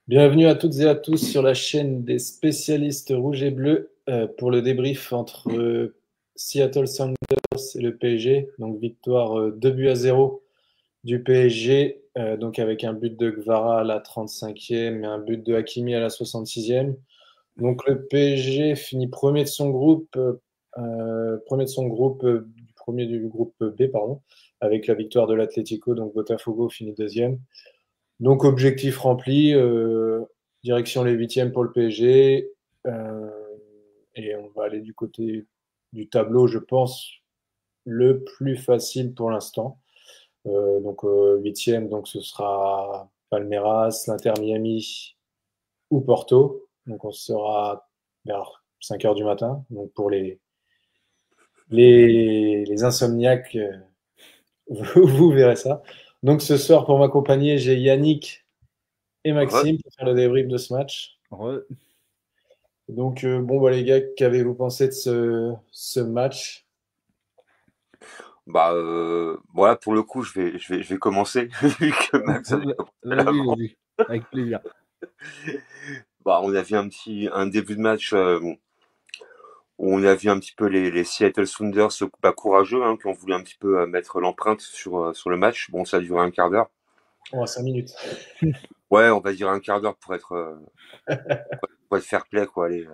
Bienvenue à toutes et à tous sur la chaîne des spécialistes rouges et bleus pour le débrief entre Seattle Sounders et le PSG. Donc victoire 2 buts à 0 du PSG, donc avec un but de Gvara à la 35e et un but de Hakimi à la 66e. Donc le PSG finit premier du groupe B, pardon, avec la victoire de l'Atlético. Donc Botafogo finit deuxième. Donc, objectif rempli, direction les huitièmes pour le PSG. euh, et on va aller du côté du tableau, je pense, le plus facile pour l'instant. Donc, huitième, donc ce sera Palmeiras, l'Inter Miami ou Porto. Donc, on sera vers 5 heures du matin. Donc, pour les insomniaques, vous verrez ça. Donc, ce soir, pour m'accompagner, j'ai Yannick et Re- Maxime pour faire le débrief de ce match. Donc, bon, bah, les gars, qu'avez-vous pensé de ce match? voilà, pour le coup, je vais commencer, vu que Max avait commencé Vas-y, avant. vas-y, avec plaisir. On a vu un début de match où on a vu un petit peu les Seattle Sounders pas courageux, hein, qui ont voulu un petit peu mettre l'empreinte sur le match. Bon, ça a duré un quart d'heure. Oh, 5 minutes. Ouais, on va dire un quart d'heure pour être fair play, quoi. Allez.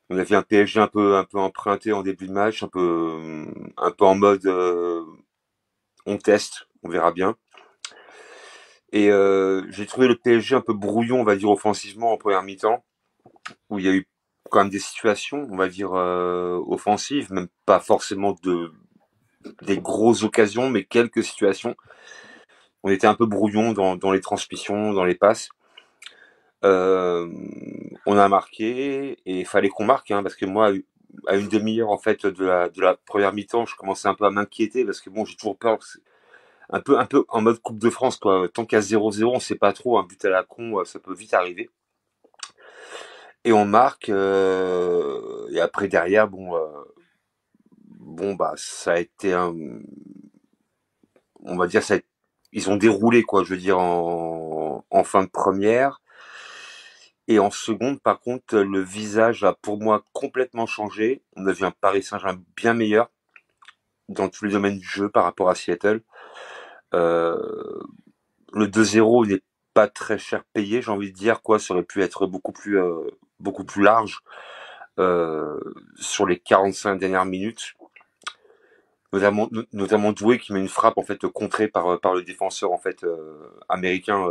On a vu un PSG un peu emprunté en début de match, un peu en mode on teste, on verra bien. Et j'ai trouvé le PSG un peu brouillon, on va dire, offensivement en première mi-temps, où il y a eu quand même des situations, on va dire, offensives, même pas forcément des grosses occasions, mais quelques situations. On était un peu brouillon dans les transmissions, dans les passes. Euh, on a marqué, et il fallait qu'on marque, hein, parce que moi, à une demi-heure en fait de la première mi-temps, je commençais un peu à m'inquiéter, parce que bon, j'ai toujours peur. Un peu en mode Coupe de France, quoi. Tant qu'à 0-0, on sait pas trop, un but à la con, ça peut vite arriver. Et on marque, et après derrière, bon bah ça a été on va dire ils ont déroulé, quoi, je veux dire, en fin de première. Et en seconde, par contre, le visage a pour moi complètement changé. On a vu un Paris Saint-Germain bien meilleur dans tous les domaines du jeu par rapport à Seattle. Euh, le 2-0 n'est pas très cher payé, j'ai envie de dire, quoi. Ça aurait pu être beaucoup plus large euh, sur les 45 dernières minutes. Notamment Doué qui met une frappe en fait contrée par le défenseur en fait américain,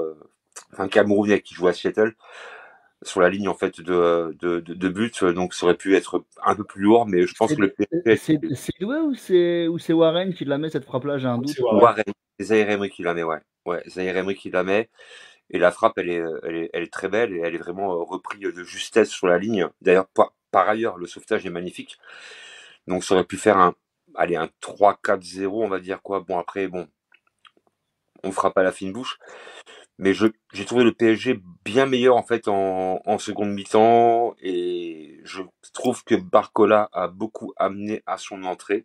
enfin camerounais qui joue à Seattle sur la ligne en fait de but. Donc ça aurait pu être un peu plus lourd, mais je pense C'est que le PSG, c'est Doué ou c'est Warren qui la met cette frappe-là? J'ai un C'est doute. Warren. Warren, c'est Zaïre Emery qui la met, ouais, Zaïre Emery qui la met. Et la frappe, elle est très belle, et elle est vraiment reprise de justesse sur la ligne. D'ailleurs, par ailleurs, le sauvetage est magnifique. Donc ça aurait pu faire un 3-4-0, on va dire, quoi. Bon, après, bon, on fera pas la fine bouche. Mais j'ai trouvé le PSG bien meilleur en fait en seconde mi-temps, et je trouve que Barcola a beaucoup amené à son entrée,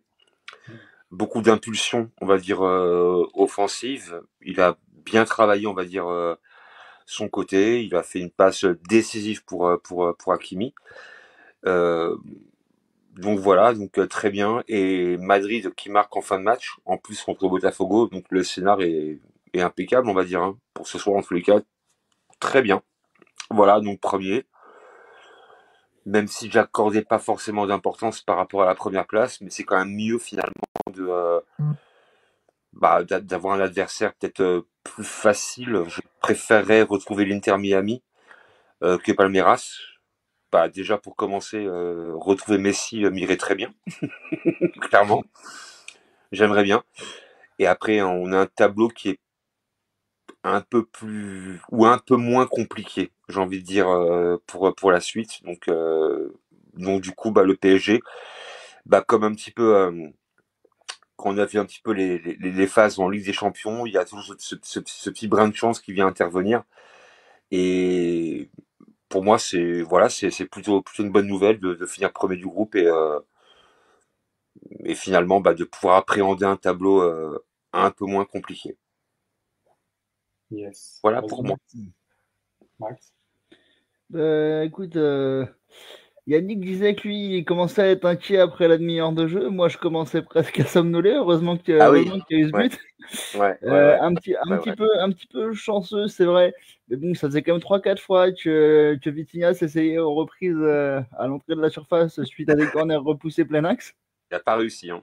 beaucoup d'impulsion, on va dire, offensive. Il a bien travaillé, on va dire, son côté. Il a fait une passe décisive pour Hakimi. Euh, donc voilà, donc très bien. Et Madrid qui marque en fin de match, en plus contre Botafogo, donc le scénar est impeccable, on va dire, hein, pour ce soir en tous les cas. Très bien. Voilà, donc premier. Même si j'accordais pas forcément d'importance par rapport à la première place, mais c'est quand même mieux finalement de d'avoir un adversaire peut-être plus facile. Je préférerais retrouver l'Inter Miami que Palmeiras. Bah, déjà pour commencer, retrouver Messi m'irait très bien, clairement. J'aimerais bien. Et après, on a un tableau qui est un peu plus ou un peu moins compliqué, j'ai envie de dire, pour la suite. Donc du coup, bah, le PSG, bah, comme un petit peu quand on a vu un petit peu les phases en Ligue des Champions, il y a toujours ce petit brin de chance qui vient intervenir. Et pour moi, c'est plutôt une bonne nouvelle de finir premier du groupe, et finalement bah, de pouvoir appréhender un tableau un peu moins compliqué. Yes. Voilà Vas-y, pour moi. Max. Max? Écoute, Yannick disait que lui, il commençait à être inquiet après la demi-heure de jeu. Moi, je commençais presque à somnoler. Heureusement qu'il y Ah oui, a eu ce ouais, but. ouais, ouais, ouais, ouais, ouais. Un petit peu chanceux, c'est vrai. Mais bon, ça faisait quand même 3-4 fois que Vitinha s'essayait aux reprises à l'entrée de la surface suite à des corners repoussés plein axe. Il n'a pas réussi, hein.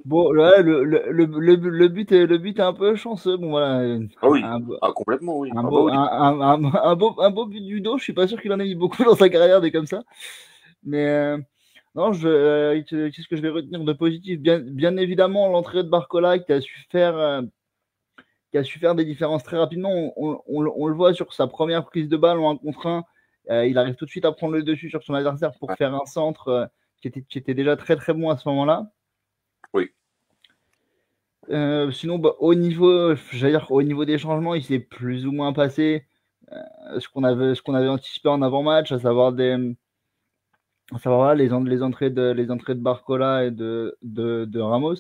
Bon, ouais, le but est un peu chanceux. Bon, voilà, Ah oui, un, ah, complètement, oui. un Ah bah beau, oui. un beau but du dos. Je suis pas sûr qu'il en ait eu beaucoup dans sa carrière des comme ça. Mais non, qu'est-ce que je vais retenir de positif? Bien évidemment, l'entrée de Barcola qui a su faire des différences très rapidement. On le voit sur sa première prise de balle en 1 contre 1. Il arrive tout de suite à prendre le dessus sur son adversaire pour Ouais, faire un centre qui était déjà très très bon à ce moment-là. oui. Sinon, bah, au niveau des changements, il s'est plus ou moins passé ce qu'on avait anticipé en avant-match, à savoir voilà, les entrées de Barcola et de Ramos.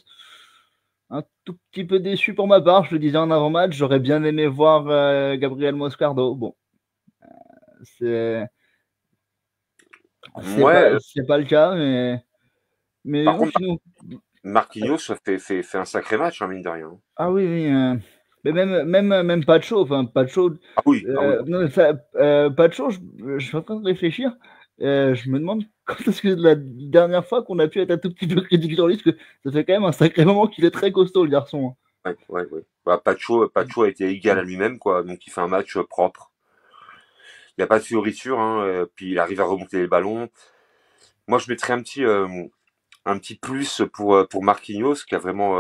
Un tout petit peu déçu pour ma part, je le disais en avant-match, j'aurais bien aimé voir Gabriel Moscardo. Bon, c'est Ouais, c'est pas le cas, mais par non, contre, sinon. Marquinhos fait un sacré match, hein, mine de rien. Ah oui, oui. Mais même Pacho, enfin Pacho, Ah oui. non, ça, Pacho, je suis en train de réfléchir. Je me demande quand est-ce que la dernière fois qu'on a pu être un tout petit peu critique sur lui, parce que ça fait quand même un sacré moment qu'il est très costaud, le garçon. Ouais, ouais, ouais. Bah, Pacho a été égal à lui-même, quoi. Donc, il fait un match propre. Il n'y a pas de fioriture, hein, puis il arrive à remonter les ballons. Moi, je mettrais un petit plus pour Marquinhos, qui a vraiment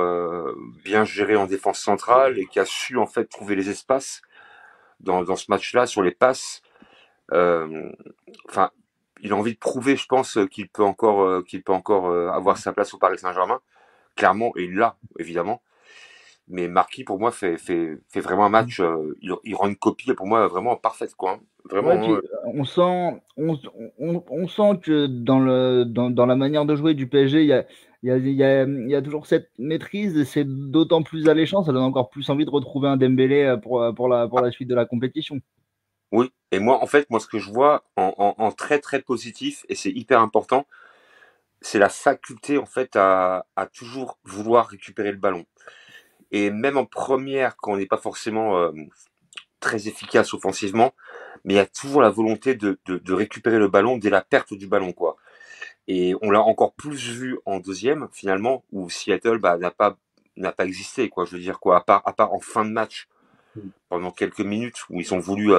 bien géré en défense centrale et qui a su, en fait, trouver les espaces dans ce match-là, sur les passes. Euh, Enfin, il a envie de prouver, je pense, qu'il peut encore avoir sa place au Paris Saint-Germain, clairement, et il l'a, évidemment. Mais Marquis, pour moi, fait vraiment un match. Il rend une copie, pour moi, vraiment parfaite, quoi, hein. Ouais, Vraiment, puis on sent que dans la manière de jouer du PSG, il y a toujours cette maîtrise et c'est d'autant plus alléchant, ça donne encore plus envie de retrouver un Dembélé pour la suite de la compétition. oui. Et moi, en fait, moi, ce que je vois en très, très positif, et c'est hyper important, c'est la faculté, en fait, à toujours vouloir récupérer le ballon. Et même en première, quand on n'est pas forcément très efficace offensivement, mais il y a toujours la volonté de récupérer le ballon dès la perte du ballon, quoi. Et on l'a encore plus vu en deuxième, finalement, où Seattle bah, n'a pas existé, quoi. Je veux dire, quoi, à part en fin de match, pendant quelques minutes, où ils ont voulu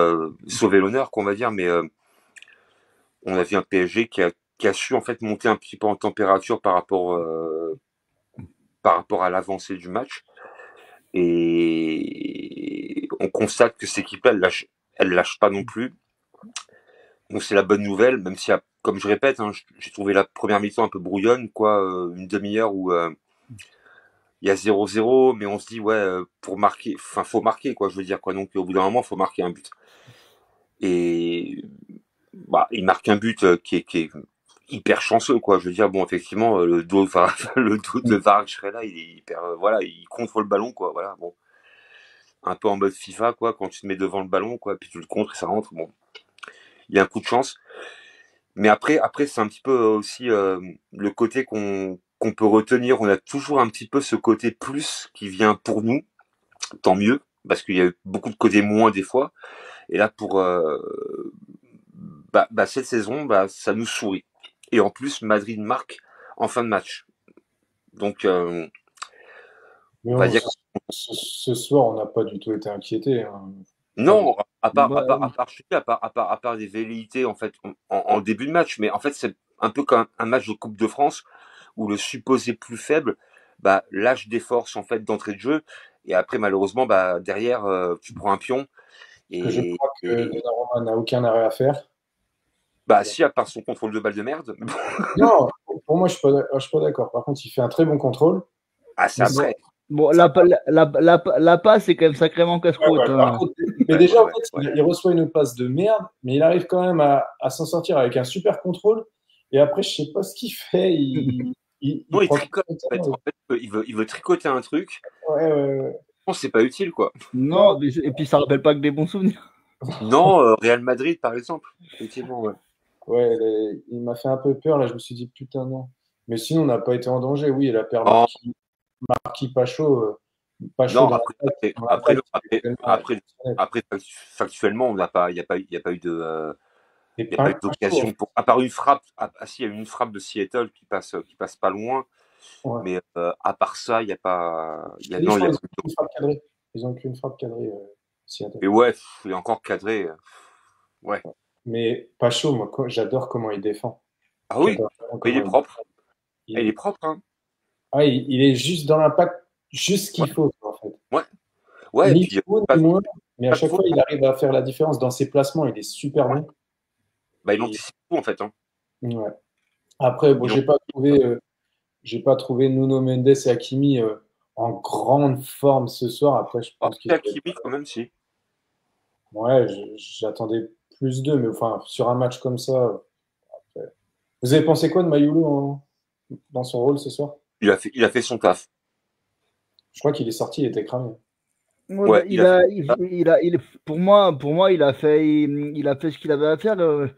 sauver l'honneur, qu'on va dire, mais on a vu un PSG qui a su en fait monter un petit peu en température par rapport à l'avancée du match. Et on constate que cette équipe elle lâche pas non plus. Donc c'est la bonne nouvelle, même si, comme je répète, hein, j'ai trouvé la première mi-temps un peu brouillonne, quoi, une demi-heure où il y a 0-0, mais on se dit ouais, pour marquer, enfin faut marquer, quoi, je veux dire, quoi. Donc au bout d'un moment, faut marquer un but. Et bah, il marque un but qui est hyper chanceux, quoi. Je veux dire, bon, effectivement, le dos de Vargas, il est hyper, voilà, il contrôle le ballon, quoi. Voilà, bon, un peu en mode FIFA, quoi, quand tu te mets devant le ballon, quoi, puis tu le contres et ça rentre. Bon, il y a un coup de chance. Mais après, c'est un petit peu aussi le côté qu'on peut retenir. On a toujours un petit peu ce côté plus qui vient pour nous, tant mieux, parce qu'il y a eu beaucoup de côtés moins des fois. Et là, pour cette saison, bah, ça nous sourit. Et en plus, Madrid marque en fin de match. Donc, Mais on va dire. ce soir, on n'a pas du tout été inquiété, hein. Enfin, Non, Bah, à part des velléités en fait en début de match, mais en fait c'est un peu comme un match de Coupe de France où le supposé plus faible bah, lâche des forces en fait d'entrée de jeu et après malheureusement bah derrière tu prends un pion parce que je crois que et Donnarumma n'a aucun arrêt à faire. bah si à part son contrôle de balle de merde. Non, pour moi, je suis pas d'accord. Par contre, il fait un très bon contrôle. Ah c'est Mais bon, après. bon C'est après. la passe est quand même sacrément ouais, casse-croûte, ouais, par hein. contre, mais Ouais, déjà, en ouais, fait, ouais. il reçoit une passe de merde, mais il arrive quand même à s'en sortir avec un super contrôle. Et après, je sais pas ce qu'il fait. Non, Il il prend tricote tout en le fait. temps. En fait, il veut tricoter un truc. Ouais, ouais, ouais. Je pense que c'est pas utile quoi. Non, Non, et puis ça rappelle pas que des bons souvenirs. Non, Real Madrid, par exemple. Effectivement, ouais. Ouais, il m'a fait un peu peur, là, je me suis dit, putain, non. Mais sinon, on n'a pas été en danger, oui, et la paire Non, Marquis Pacho, Pacho non, dans après, après, l'attaque, non, c'est tellement après, exceptionnel. après, factuellement, on n'a pas, il y a pas eu de, Et il y a pas eu Pacho, d'occasion pour, à part une frappe. Si, il y a eu une frappe de Seattle qui passe pas loin, ouais. mais à part ça, il y a pas, il y a, Et je non, il y crois a qu'ils pas ont eu qu'une frappe cadrée. Ils ont qu'une frappe cadrée, Seattle. Mais ouais, il est encore cadré. Ouais. Mais Pacho, moi, j'adore comment il défend. Ah oui, J'adore vraiment mais il est comment il propre. Il est il- propre, hein. Ah, il est juste dans l'impact, juste ce Ouais, qu'il faut, quoi, en fait. ouais, ouais. Et Ni puis trop, pas, ni moins, mais à pas de chaque faute, fois, il hein. arrive à faire la différence dans ses placements. Il est super Ouais. bon. Bah, il Et, anticipe tout en fait, hein. ouais. Après, bon, Il anticipe. j'ai pas trouvé Nuno Mendes et Hakimi en grande forme ce soir. Après, je Ah, pense qu'ils étaient. Hakimi quand même, si. Ouais, j'attendais plus d'eux, mais enfin, sur un match comme ça. Après. Vous avez pensé quoi de Mayulu dans son rôle ce soir? Il a fait son taf. Je crois qu'il est sorti, il était cramé. Ouais, bah, Ouais, il a fait son taf. pour moi, il a fait ce qu'il avait à faire. Ouais.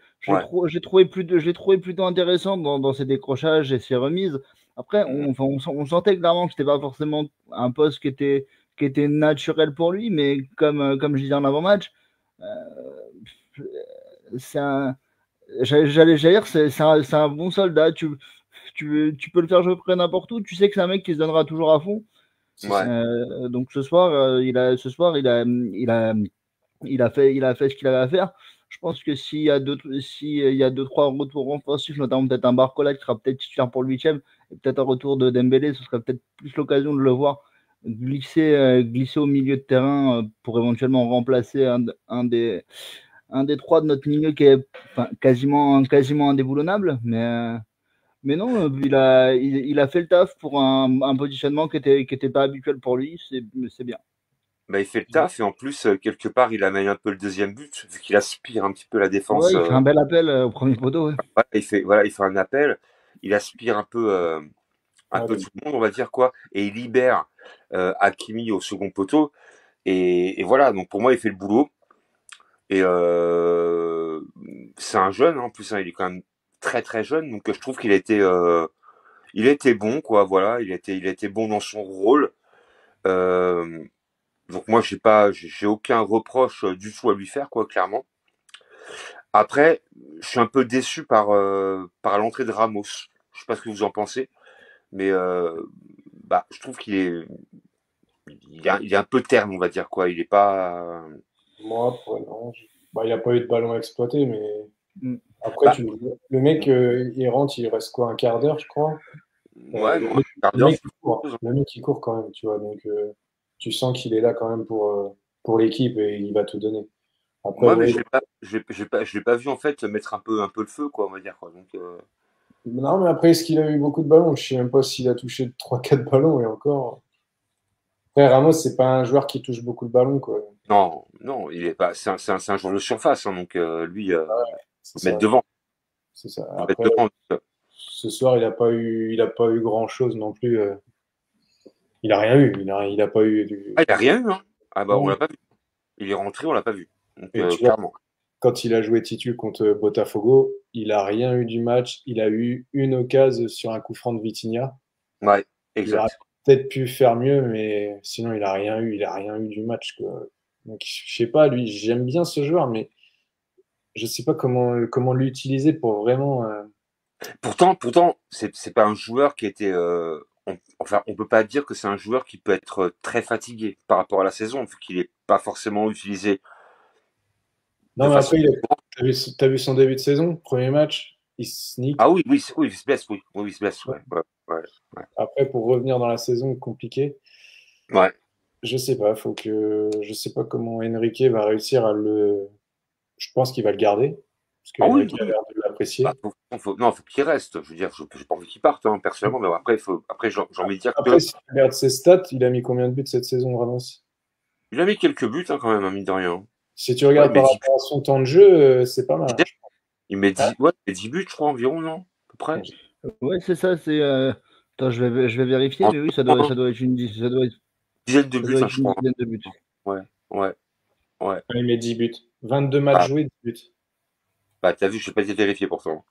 Je l'ai trouvé plutôt intéressant dans ses décrochages et ses remises. Après, Mhm. on sentait clairement que c'était pas forcément un poste qui était naturel pour lui, mais comme je disais en avant-match, euh, c'est un, j'allais dire, c'est un bon soldat. Tu peux le faire jouer près n'importe où. Tu sais que c'est un mec qui se donnera toujours à fond. C'est ça. Ouais. Donc ce soir, il a fait ce qu'il avait à faire. Je pense que s'il y a deux, trois retours offensifs, notamment peut-être un Barcola qui sera peut-être titulaire pour le huitième, et peut-être un retour de Dembélé, ce serait peut-être plus l'occasion de le voir glisser au milieu de terrain pour éventuellement remplacer un des trois de notre milieu qui est enfin, quasiment indéboulonnable. Mais non, il a fait le taf pour un positionnement qui était pas habituel pour lui. C'est bien. Bah, il fait le taf et en plus, quelque part, il amène un peu le deuxième but, vu qu'il aspire un petit peu la défense. Ouais, il fait un bel appel au premier poteau. Ouais. Voilà, il fait un appel. Il aspire un Ouais, peu tout le monde, on va dire quoi, et il libère Hakimi au second poteau. Et voilà, donc pour moi, il fait le boulot. Et c'est un jeune, hein, en plus, hein, il est quand même très très jeune, donc je trouve il a été bon, quoi. Voilà, il a été bon dans son rôle. Euh, donc moi, j'ai aucun reproche du tout à lui faire, quoi, clairement. Après, je suis un peu déçu par l'entrée de Ramos. Je sais pas ce que vous en pensez, mais bah, je trouve il est un peu terne, on va dire, quoi. Il est pas. moi, non, bah, il n'a pas eu de ballon exploité, mais Mm. après, Bah, le mec, il rentre, il reste quoi, un quart d'heure, je crois. ouais, Le bon, un mec, quart le d'heure, mec, c'est il court. quelque chose, Le mec, il court quand même, tu vois. Donc, tu sens qu'il est là quand même pour l'équipe et il va tout donner. hein. Après, Ouais, mais ouais. je l'ai pas vu en fait mettre un peu le feu, quoi, on va dire, quoi. Donc, Non, mais après, est-ce qu'il a eu beaucoup de ballons? Je sais même pas s'il a touché trois quatre ballons et encore. Après, Ramos, c'est pas un joueur qui touche beaucoup de ballons, quoi. non, non, il est pas. C'est un joueur de surface, hein, donc lui, C'est mettre ça. devant, C'est ça. faut mettre Après, devant. ce soir, il a pas eu grand-chose non plus. Il a rien eu. Il a pas eu Ah, il a rien eu, hein. Ah bah on Non. l'a pas vu. Il est rentré, on l'a pas vu. Donc Et tu vois, clairement. quand il a joué titu contre Botafogo, il a rien eu du match. Il a eu une occasion sur un coup franc de Vitinha. Ouais, Il aurait exact. peut-être pu faire mieux, mais sinon, il a rien eu. Il a rien eu du match, quoi. Donc, je sais pas, lui, j'aime bien ce joueur, mais je sais pas comment l'utiliser pour vraiment. Pourtant, c'est pas un joueur qui était. Enfin, on peut pas dire que c'est un joueur qui peut être très fatigué par rapport à la saison, vu qu'il est pas forcément utilisé de Non, mais façon. après, t'as vu son début de saison, premier match, il sneak. Ah oui, oui, il se blesse, oui. Oui, il se blesse, ouais. Ouais, ouais. Après, pour revenir dans la saison, compliqué. Ouais. Je sais pas, je sais pas comment Enrique va réussir à le. Je pense qu'il va le garder, parce que Ah oui, Enrique a oui. l'air de Bah, l'apprécier. non, faut qu'il reste. Je veux dire, j'ai pas envie qu'il parte, hein, personnellement, mais après, j'ai envie de dire Après, que si tu regardes ses stats, il a mis combien de buts cette saison, Ramos? il a mis quelques buts, hein, quand même, hein, mine de rien. Si tu Ouais, il regardes met par 10 rapport à son temps de jeu, c'est pas mal, hein, je pense. Ouais, il met 10 buts, je crois, environ, non? À peu près. Hein. Ouais, c'est ça. Attends, je vais vérifier, En mais oui, une ça doit être dizaine de ça buts, doit hein, être je une crois. dizaine de buts. Ouais, ouais, ouais. Il met 10 buts. 22 matchs joués, 10 buts. Bah, t'as vu, je n'ai pas été vérifié pourtant.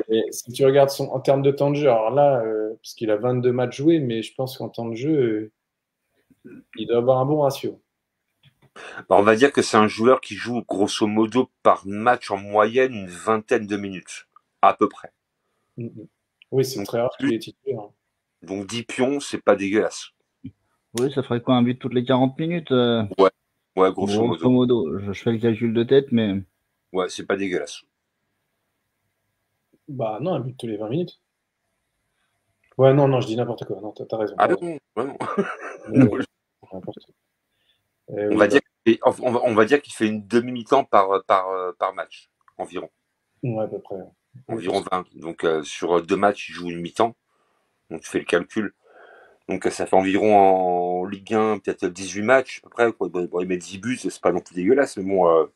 Et si tu regardes en termes de temps de jeu, alors là, parce qu'il a 22 matchs joués, mais je pense qu'en temps de jeu, il doit avoir un bon ratio. Bah, on va dire que c'est un joueur qui joue grosso modo par match en moyenne une vingtaine de minutes, à peu près. Oui, c'est Donc, très rare qu'il est titulaire. Donc 10 pions, c'est pas dégueulasse. Oui, ça ferait quoi, un but toutes les 40 minutes Ouais, grosso modo. Je fais le calcul de tête, mais. Ouais, c'est pas dégueulasse. Bah non, un but tous les 20 minutes. Ouais, non, je dis n'importe quoi. Non, t'as raison. Ah non, vraiment. N'importe quoi. On va dire qu'il fait une demi-mi-temps par match, environ. Ouais, à peu près. Environ 20. Donc sur 2 matchs, il joue une mi-temps. Donc tu fais le calcul. Donc ça fait environ en Ligue 1, peut-être 18 matchs, à peu près. Quoi. Bon, il met 10 buts, c'est pas non plus dégueulasse, mais bon.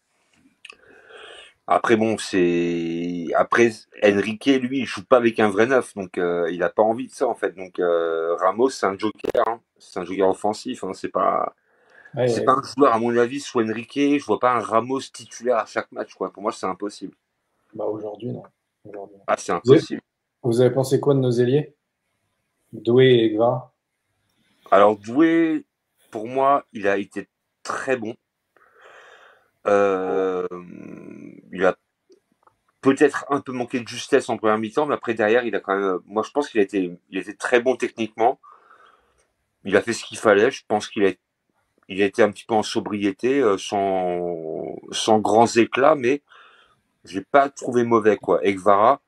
Après, bon, c'est. Après, Enrique, lui, il joue pas avec un vrai neuf, donc il a pas envie de ça, en fait. Donc Ramos, c'est un joker, hein. C'est un joker offensif, hein. C'est pas un joueur, à mon avis, soit Enrique, je vois pas un Ramos titulaire à chaque match, quoi. Pour moi, c'est impossible. Bah aujourd'hui, non. Ah, c'est impossible. Vous avez pensé quoi de nos ailiers? Doué et Guevara? Alors, Doué, pour moi, il a été très bon. Il a peut-être un peu manqué de justesse en première mi-temps, mais après, derrière, il a quand même. Moi, je pense qu'il a été très bon techniquement. Il a fait ce qu'il fallait. Je pense qu'il a été un petit peu en sobriété, sans grands éclats, mais j'ai pas trouvé mauvais, quoi. Et Guevara,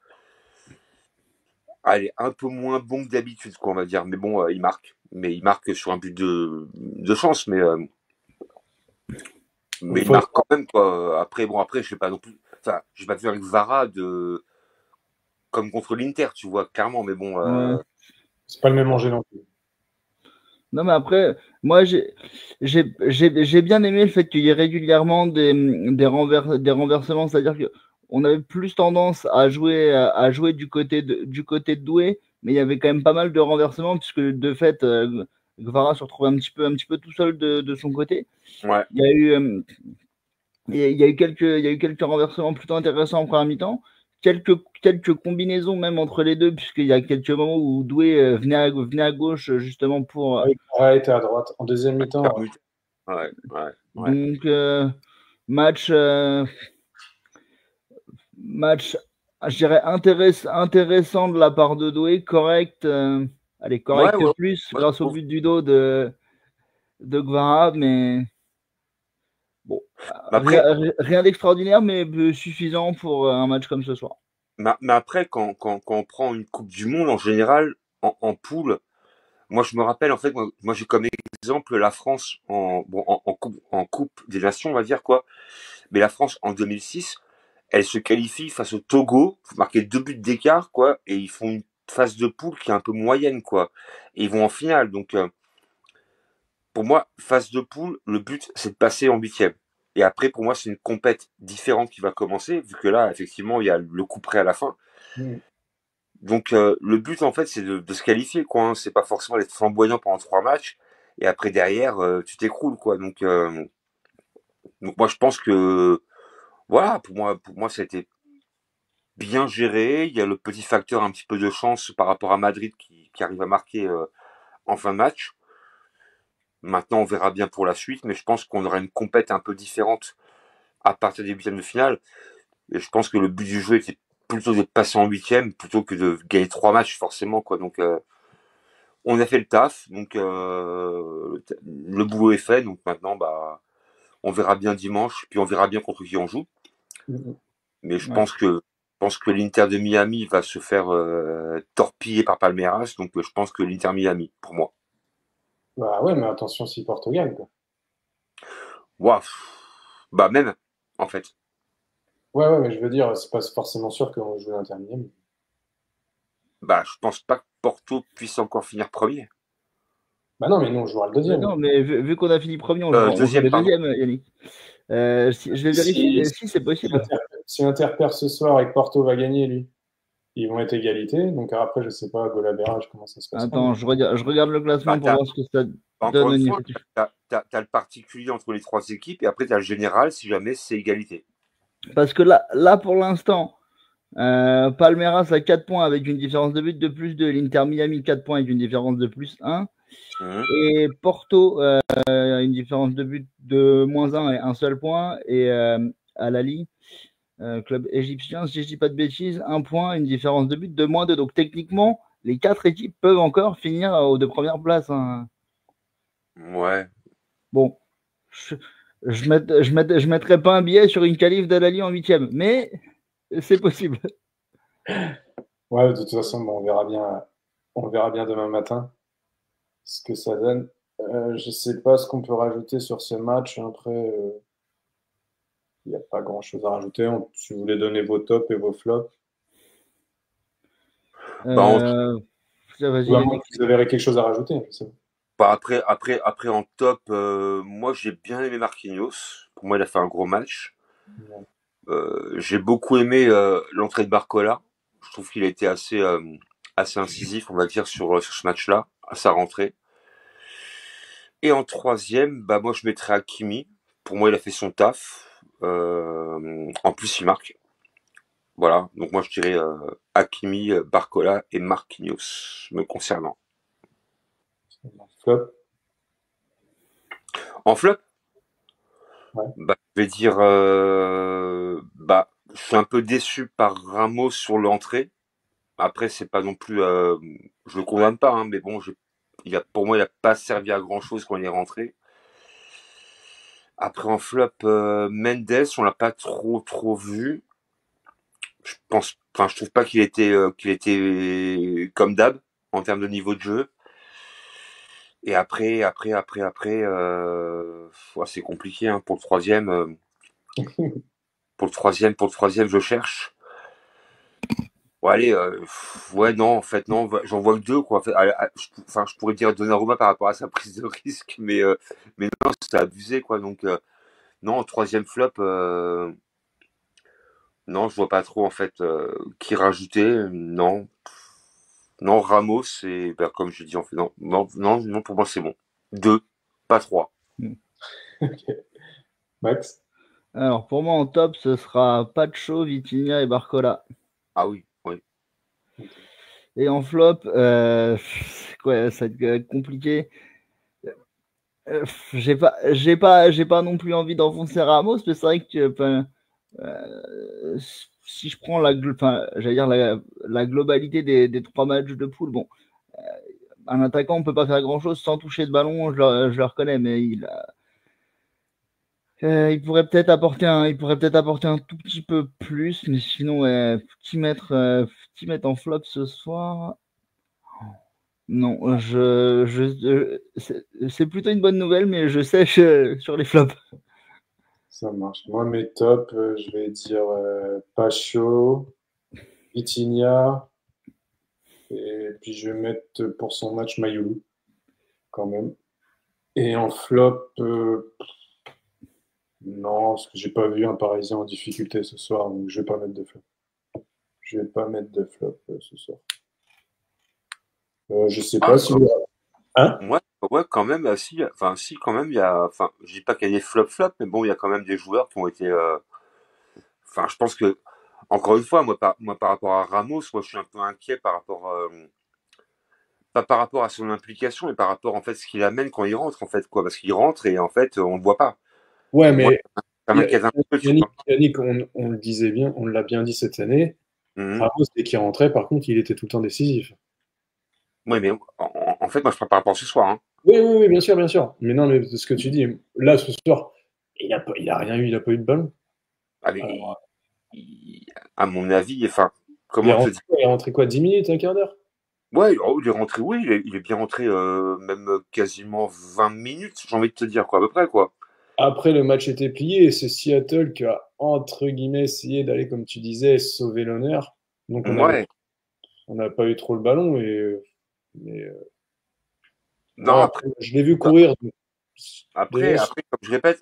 elle est un peu moins bon que d'habitude, quoi, on va dire. Mais bon, il marque. Mais il marque sur un but de chance, mais il marque quand même, quoi. Après, je sais pas non plus. Enfin, j'ai pas vu avec Guevara comme contre l'Inter, tu vois, clairement, mais bon. Ouais. C'est pas le même enjeu non plus. Non, mais après, moi, j'ai bien aimé le fait qu'il y ait régulièrement des renversements, c'est-à-dire qu'on avait plus tendance à jouer du côté de Doué, mais il y avait quand même pas mal de renversements, puisque de fait, Guevara se retrouvait un petit peu tout seul de son côté. Ouais. Il y a eu quelques renversements plutôt intéressants en première mi-temps. Quelques combinaisons même entre les deux, puisqu'il y a quelques moments où Doué venait à gauche justement pour. Ouais, était à droite. En deuxième mi-temps. Ouais. Donc, match, je dirais intéressant de la part de Doué, correct. Correct plus grâce au but du dos de Guevara, mais. Bon, rien d'extraordinaire, mais suffisant pour un match comme ce soir. Mais après, quand on prend une Coupe du Monde, en général, en poule, moi je me rappelle, en fait, moi j'ai comme exemple la France en Coupe des Nations, on va dire, quoi. Mais la France, en 2006, elle se qualifie face au Togo, marquer 2 buts d'écart, quoi, et ils font une phase de poule qui est un peu moyenne, quoi. Et ils vont en finale. Donc, pour moi, phase de poule, le but, c'est de passer en 8e. Et après, pour moi, c'est une compète différente qui va commencer, vu que là, effectivement, il y a le coup près à la fin. Donc, le but, en fait, c'est de se qualifier, quoi. Hein. C'est pas forcément d'être flamboyant pendant 3 matchs, et après, derrière, tu t'écroules, quoi. Donc, moi, je pense que, voilà, pour moi, ça a été bien géré. Il y a le petit facteur un petit peu de chance par rapport à Madrid qui arrive à marquer en fin de match. Maintenant, on verra bien pour la suite, mais je pense qu'on aura une compète un peu différente à partir des huitièmes de finale. Et je pense que le but du jeu était plutôt de passer en huitième plutôt que de gagner 3 matchs forcément, quoi. Donc, on a fait le taf. Donc, le boulot est fait. Donc maintenant, bah, on verra bien dimanche, puis on verra bien contre qui on joue. Mais je pense que l'Inter de Miami va se faire torpiller par Palmeiras. Donc, je pense que l'Inter Miami, pour moi. Bah ouais, mais attention si Porto gagne, quoi. Waouh. Bah même, en fait. Ouais, mais je veux dire, c'est pas forcément sûr qu'on joue l'Inter Miami. Bah, je pense pas que Porto puisse encore finir premier. Bah non, mais nous, on jouera le deuxième. Non, mais vu qu'on a fini premier, on joue le deuxième, Yannick. Je vais vérifier si c'est possible. Si Inter perd ce soir et que Porto va gagner, lui, ils vont être égalité. Donc après, je sais pas, goal à barrage, comment ça se passe. Attends, je regarde le classement pour voir ce que ça. Encore donne une un fois, niveau. t'as le particulier entre les trois équipes et après t'as le général si jamais c'est égalité. Parce que là pour l'instant, Palmeiras a 4 points avec une différence de but de plus 2. L'Inter Miami 4 points avec une différence de plus 1. Mhm. Et Porto une différence de but de moins 1 et un seul point. Et à Lali, club égyptien, si je dis pas de bêtises, 1 point, une différence de but de moins 2. Donc techniquement, les 4 équipes peuvent encore finir aux 2 premières places. Hein. Ouais. Bon, je mettrai pas un billet sur une qualif d'Alali en 8e, mais c'est possible. Ouais, de toute façon, bon, on verra bien demain matin ce que ça donne. Je sais pas ce qu'on peut rajouter sur ce match. Après, il n'y a pas grand-chose à rajouter. Si vous voulez donner vos tops et vos flops. Bah, Vas-y, Ou à moins Yannick. que vous avez quelque chose à rajouter. après en top, moi j'ai bien aimé Marquinhos. Pour moi, il a fait un gros match. J'ai beaucoup aimé l'entrée de Barcola. Je trouve qu'il a été assez incisif, on va dire, sur ce match-là, à sa rentrée. Et en troisième, bah moi je mettrais Hakimi. Pour moi, il a fait son taf. En plus, il marque. Voilà. Donc moi je dirais Hakimi, Barcola et Marquinhos, me concernant. Flop. En flop, Ouais. bah, je vais dire, je suis un peu déçu par Ramos sur l'entrée. Après, c'est pas non plus, je le condamne pas, hein, mais bon, pour moi, il a pas servi à grand chose quand il est rentré. Après, en flop, Mendes, on l'a pas trop vu. Je trouve pas qu'il était comme d'hab en termes de niveau de jeu. Et après, ouais, c'est compliqué hein, pour le troisième. Pour le troisième, je cherche. Bon, allez, ouais, non, en fait, non, j'en vois que deux, quoi. En fait, je pourrais dire Donnarumma par rapport à sa prise de risque, mais non, c'est abusé, quoi. Donc, non, troisième flop, non, je vois pas trop, en fait, qui rajouter. Non, non, Ramos, et ben, comme je dis, en fait, non, non, non, non, pour moi, c'est bon. Deux, pas trois. Ok. Max. Alors, pour moi, en top, ce sera Pacho, Vitinha et Barcola. Ah oui, oui. Et en flop, quoi, ça va être compliqué. J'ai pas non plus envie d'enfoncer Ramos, mais c'est vrai que si je prends j'allais dire la globalité des 3 matchs de poule, bon, un attaquant, on peut pas faire grand chose sans toucher de ballon, je le reconnais, mais il pourrait peut-être apporter un tout petit peu plus, mais sinon, petit mettre en flop ce soir. Non, c'est plutôt une bonne nouvelle, mais je sèche sur les flops. Ça marche. Moi, mes tops, je vais dire Pacho, Vitinha, et puis je vais mettre pour son match Mayoulou, quand même. Et en flop, non, parce que j'ai pas vu un Parisien en difficulté ce soir, donc je vais pas mettre de flop. Je vais pas mettre de flop ce soir. Je sais Ah, pas si vous... Hein? ouais, quand même, si, quand même, je dis pas qu'il y a des flop, mais bon, il y a quand même des joueurs qui ont été, je pense que, encore une fois, moi, par rapport à Ramos, moi, je suis un peu inquiet pas par rapport à son implication, mais par rapport, en fait, ce qu'il amène quand il rentre, en fait, quoi, parce qu'il rentre et, en fait, on le voit pas. Ouais, Et moi, mais ça m'inquiète un peu, tu vois. Yannick, on le disait bien, on l'a bien dit cette année. Mhm. Ramos, dès qu'il rentrait, par contre, il était tout le temps décisif. Oui, mais en fait, moi, je parle par rapport à ce soir, hein. Oui, oui, oui, bien sûr, bien sûr. Mais non, mais ce que tu dis, là, ce soir, il a rien eu, il a pas eu de ballon. Avec, Alors, à mon avis, il est comment te rentré, dire? il est rentré quoi, 10 minutes, un quart d'heure? Ouais, oh, il est rentré, oui, il est bien rentré, même quasiment 20 minutes, j'ai envie de te dire, quoi, à peu près, quoi. Après, le match était plié et c'est Seattle qui a, entre guillemets, essayé d'aller, comme tu disais, sauver l'honneur. Donc, Ouais. on n'a pas eu trop le ballon mais, Non, ouais, après, après, je l'ai vu courir. Donc, après, déjà,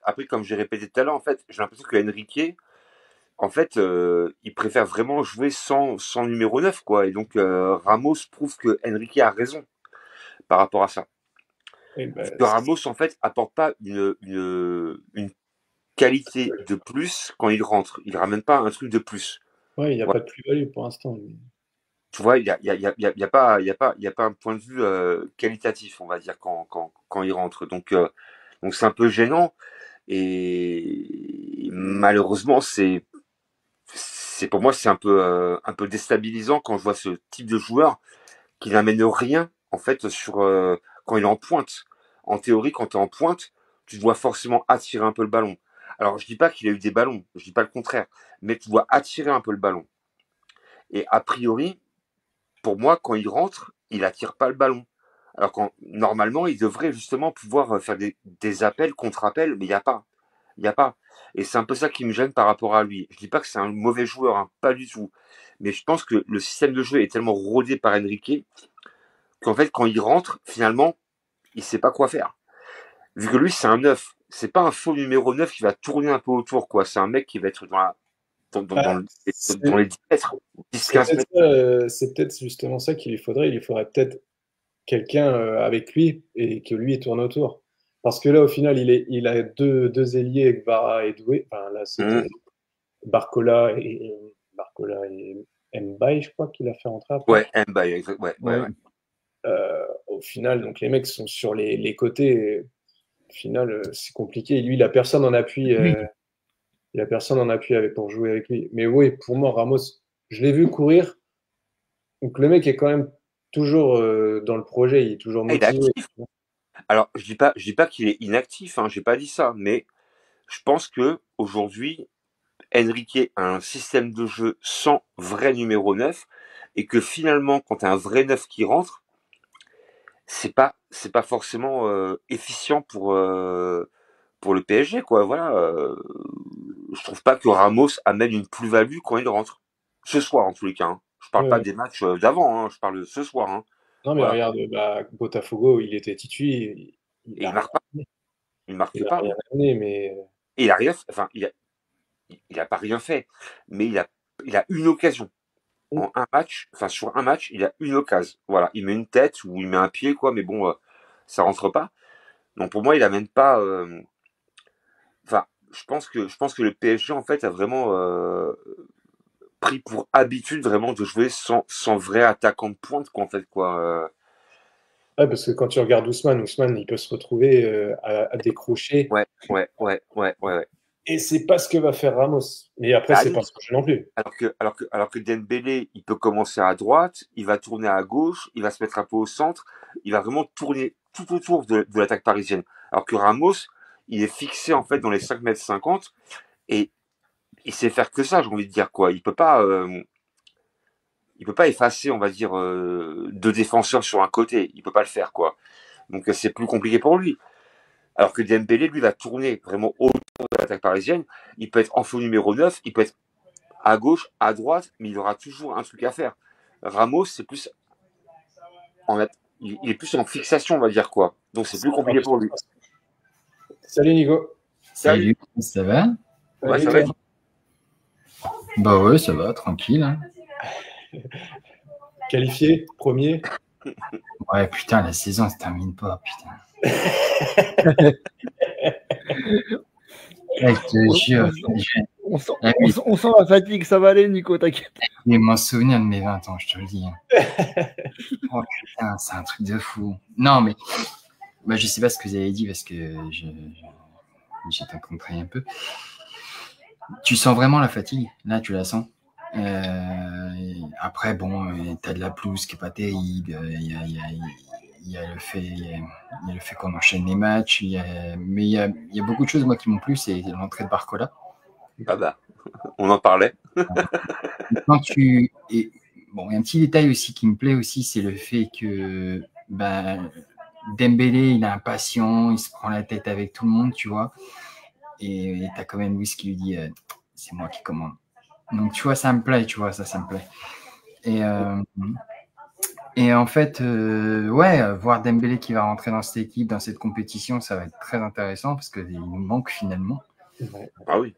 après, comme j'ai répété tout à l'heure, en fait, j'ai l'impression que Enrique, en fait, il préfère vraiment jouer sans numéro 9, quoi. Et donc, Ramos prouve que Enrique a raison par rapport à ça. Que Ramos, en fait, apporte pas une qualité de plus quand il rentre. Il ramène pas un truc de plus. Ouais, il n'y a pas de plus-value pour l'instant. Tu vois, il y a pas un point de vue qualitatif, on va dire, quand il rentre. Donc c'est un peu gênant. Et malheureusement, c'est pour moi, c'est un peu déstabilisant quand je vois ce type de joueur qui n'amène rien, en fait, quand il est en pointe. En théorie, quand tu es en pointe, tu dois forcément attirer un peu le ballon. Alors, je dis pas qu'il a eu des ballons, je dis pas le contraire, mais tu dois attirer un peu le ballon. Et a priori, pour moi, quand il rentre, il attire pas le ballon. Alors normalement, il devrait justement pouvoir faire des appels, contre-appels, mais il n'y a pas. Il n'y a pas. Et c'est un peu ça qui me gêne par rapport à lui. Je dis pas que c'est un mauvais joueur, hein, pas du tout. Mais je pense que le système de jeu est tellement rodé par Enrique qu'en fait, quand il rentre, finalement, il sait pas quoi faire. Vu que lui, c'est un 9. C'est pas un faux numéro 9 qui va tourner un peu autour, quoi. C'est un mec qui va être dans les 10 mètres, 10-15 mètres. C'est peut-être justement ça qu'il lui faudrait. Il lui faudrait peut-être quelqu'un avec lui et que lui tourne autour. Parce que là, au final, il a deux ailiers, Gvara et Doué. Enfin, là, c'était Barcola et Mbaye, je crois qu'il a fait rentrer après. Ouais, Mbaye, exact. Ouais. Au final, donc les mecs sont sur les côtés. Et au final, c'est compliqué. Lui, il a personne en appui. Il a personne en appui pour jouer avec lui. Mais oui, pour moi, Ramos, je l'ai vu courir. Donc le mec est quand même toujours dans le projet, il est toujours Il est motivé. actif. Alors, je dis pas qu'il est inactif, hein, j'ai pas dit ça, mais je pense que aujourd'hui, Enrique a un système de jeu sans vrai numéro 9 et que finalement, quand tu as un vrai 9 qui rentre, c'est pas forcément efficient pour le PSG, quoi. Voilà, je trouve pas que Ramos amène une plus-value quand il rentre. Ce soir, en tous les cas. Hein. Je parle pas des matchs d'avant, hein, je parle de ce soir. Hein. Non, mais Voilà. regarde, Botafogo, il était titulaire, Il marque pas. Il marque il a pas. rien amené, mais Et il a rien, enfin, il a pas rien fait, mais il a une occasion. En un match, enfin sur un match, il a une occasion. Voilà, il met une tête ou il met un pied, quoi, mais bon, ça rentre pas. Donc pour moi, il amène pas. Enfin, je pense que le PSG en fait a vraiment pris pour habitude vraiment de jouer sans vrai attaquant de pointe, quoi, en fait, quoi. ouais, parce que quand tu regardes Ousmane, il peut se retrouver à décrocher. Ouais. Et c'est pas ce que va faire Ramos. Mais après, c'est pas ce que je non plus. Alors que Dembélé, il peut commencer à droite, il va tourner à gauche, il va se mettre un peu au centre, il va vraiment tourner tout autour de l'attaque parisienne. Alors que Ramos, il est fixé en fait dans les 5,50 m et il sait faire que ça, j'ai envie de dire, quoi. Il peut pas effacer, on va dire, deux défenseurs sur un côté. Il peut pas le faire, quoi. Donc c'est plus compliqué pour lui. Alors que Dembélé, lui, va tourner vraiment autour de l'attaque parisienne. Il peut être en faux numéro 9, il peut être à gauche, à droite, mais il aura toujours un truc à faire. Ramos, c'est plus il est plus en fixation, on va dire, quoi. Donc c'est plus compliqué pour lui. Salut Nico. Salut, ça va? Ouais, ça va. Bah ouais, ça va, tranquille. Hein. Qualifié, premier. Ouais, putain, la saison se termine pas, putain. Ouais, je te jure. On sent la fatigue, ça va aller, Nico, t'inquiète. Je m'en souvenir de mes 20 ans, je te le dis. Oh putain, c'est un truc de fou. Non, mais bah, je sais pas ce que vous avez dit parce que j'ai rencontré un peu. Tu sens vraiment la fatigue, là, tu la sens. Après, bon, t'as de la pelouse qui est pas terrible. Il y a le fait qu'on enchaîne les matchs. Mais il y a beaucoup de choses, moi, qui m'ont plu, c'est l'entrée de Barcola. Ah bah, on en parlait. Quand il y a un petit détail aussi qui me plaît aussi, c'est le fait que Dembélé, il est impatient, il se prend la tête avec tout le monde, tu vois. Et t'as quand même Luis qui lui dit c'est moi qui commande. Donc tu vois, ça me plaît, tu vois, ça me plaît. Et en fait, voir Dembélé qui va rentrer dans cette équipe, dans cette compétition, ça va être très intéressant parce qu'il nous manque finalement. Ah oui.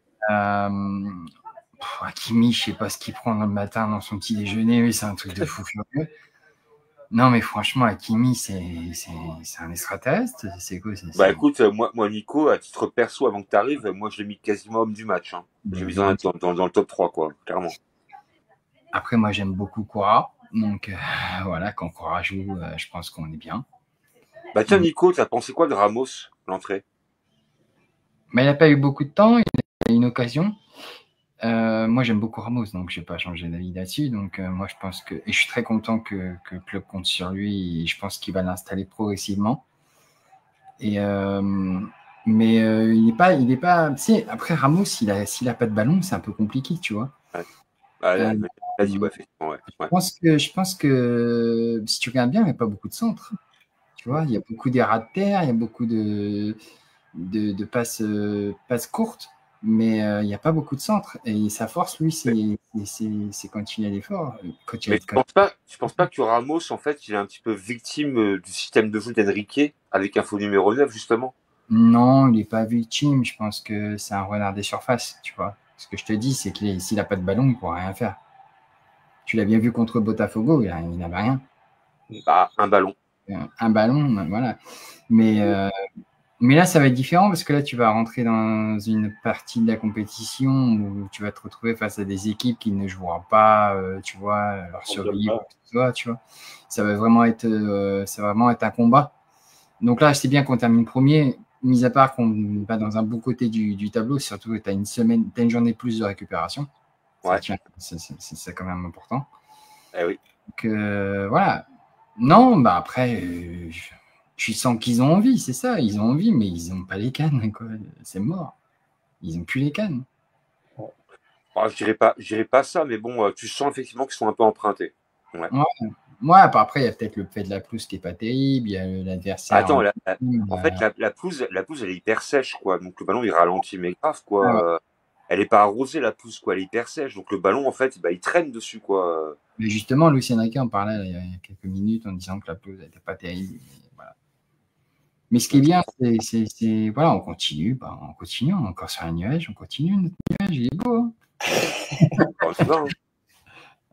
Hakimi, je sais pas ce qu'il prend le matin dans son petit déjeuner, mais c'est un truc de fou furieux. Non, mais franchement, Hakimi, c'est un extraterrestre. C'est quoi? Bah écoute, moi, Nico, à titre perso, avant que tu arrives, moi je l'ai mis quasiment homme du match. Hein. J'ai mis dans le top 3, quoi, clairement. Après, moi j'aime beaucoup Koura. Donc voilà, quand Koura joue, je pense qu'on est bien. Bah tiens, Nico, t'as pensé quoi de Ramos, l'entrée? Mais il n'a pas eu beaucoup de temps, il a eu une occasion. Moi, j'aime beaucoup Ramos, donc je n'ai pas changé d'avis là-dessus. Donc, moi, je pense que. Et je suis très content que le club compte sur lui. Et je pense qu'il va l'installer progressivement. Et, mais il n'est pas. Tu sais, après, Ramos, s'il n'a pas de ballon, c'est un peu compliqué, tu vois. Ouais. Vas-y, ouais, effectivement, ouais. Je pense que si tu regardes bien, il n'y a pas beaucoup de centres. Tu vois, il y a beaucoup d'errats de terre, il y a beaucoup de passes courtes. Mais il n'y a pas beaucoup de centres. Et sa force, lui, c'est quand il a l'effort. Mais tu penses pas que Ramos, en fait, il est un petit peu victime du système de jeu d'Enrique avec un faux numéro 9, justement? Non, il n'est pas victime. Je pense que c'est un renard des surfaces, tu vois. Ce que je te dis, c'est que s'il n'a pas de ballon, il ne pourra rien faire. Tu l'as bien vu contre Botafogo, il n'avait rien. Bah, un ballon. Un ballon, voilà. Mais là, ça va être différent parce que là, tu vas rentrer dans une partie de la compétition où tu vas te retrouver face à des équipes qui ne joueront pas, tu vois, leur survie, tu vois. Ça va vraiment être un combat. Donc là, c'est bien qu'on termine premier, mis à part qu'on va dans un beau côté du tableau, surtout que tu as une journée plus de récupération. Ouais. C'est quand même important. Eh oui. Donc voilà. Non, bah après, je sens qu'ils ont envie, c'est ça. Ils ont envie, mais ils n'ont pas les cannes, quoi. C'est mort. Ils n'ont plus les cannes. Je dirais pas ça, mais bon, tu sens effectivement qu'ils sont un peu empruntés. Ouais. Ouais, après, il y a peut-être le fait de la pelouse qui n'est pas terrible. Il y a l'adversaire. Attends, en fait, la pelouse, elle est hyper sèche, quoi. Donc le ballon, il ralentit, mais grave, quoi. Ah ouais. Elle n'est pas arrosée, la pelouse, quoi. Elle est hyper sèche. Donc le ballon, en fait, il traîne dessus, quoi. Mais justement, Luis Enrique en parlait il y a quelques minutes en disant que la pelouse n'était pas terrible. Voilà. Mais ce qui est bien, c'est voilà, on continue, on est encore sur un nuage, on continue, notre nuage, il est beau. Hein.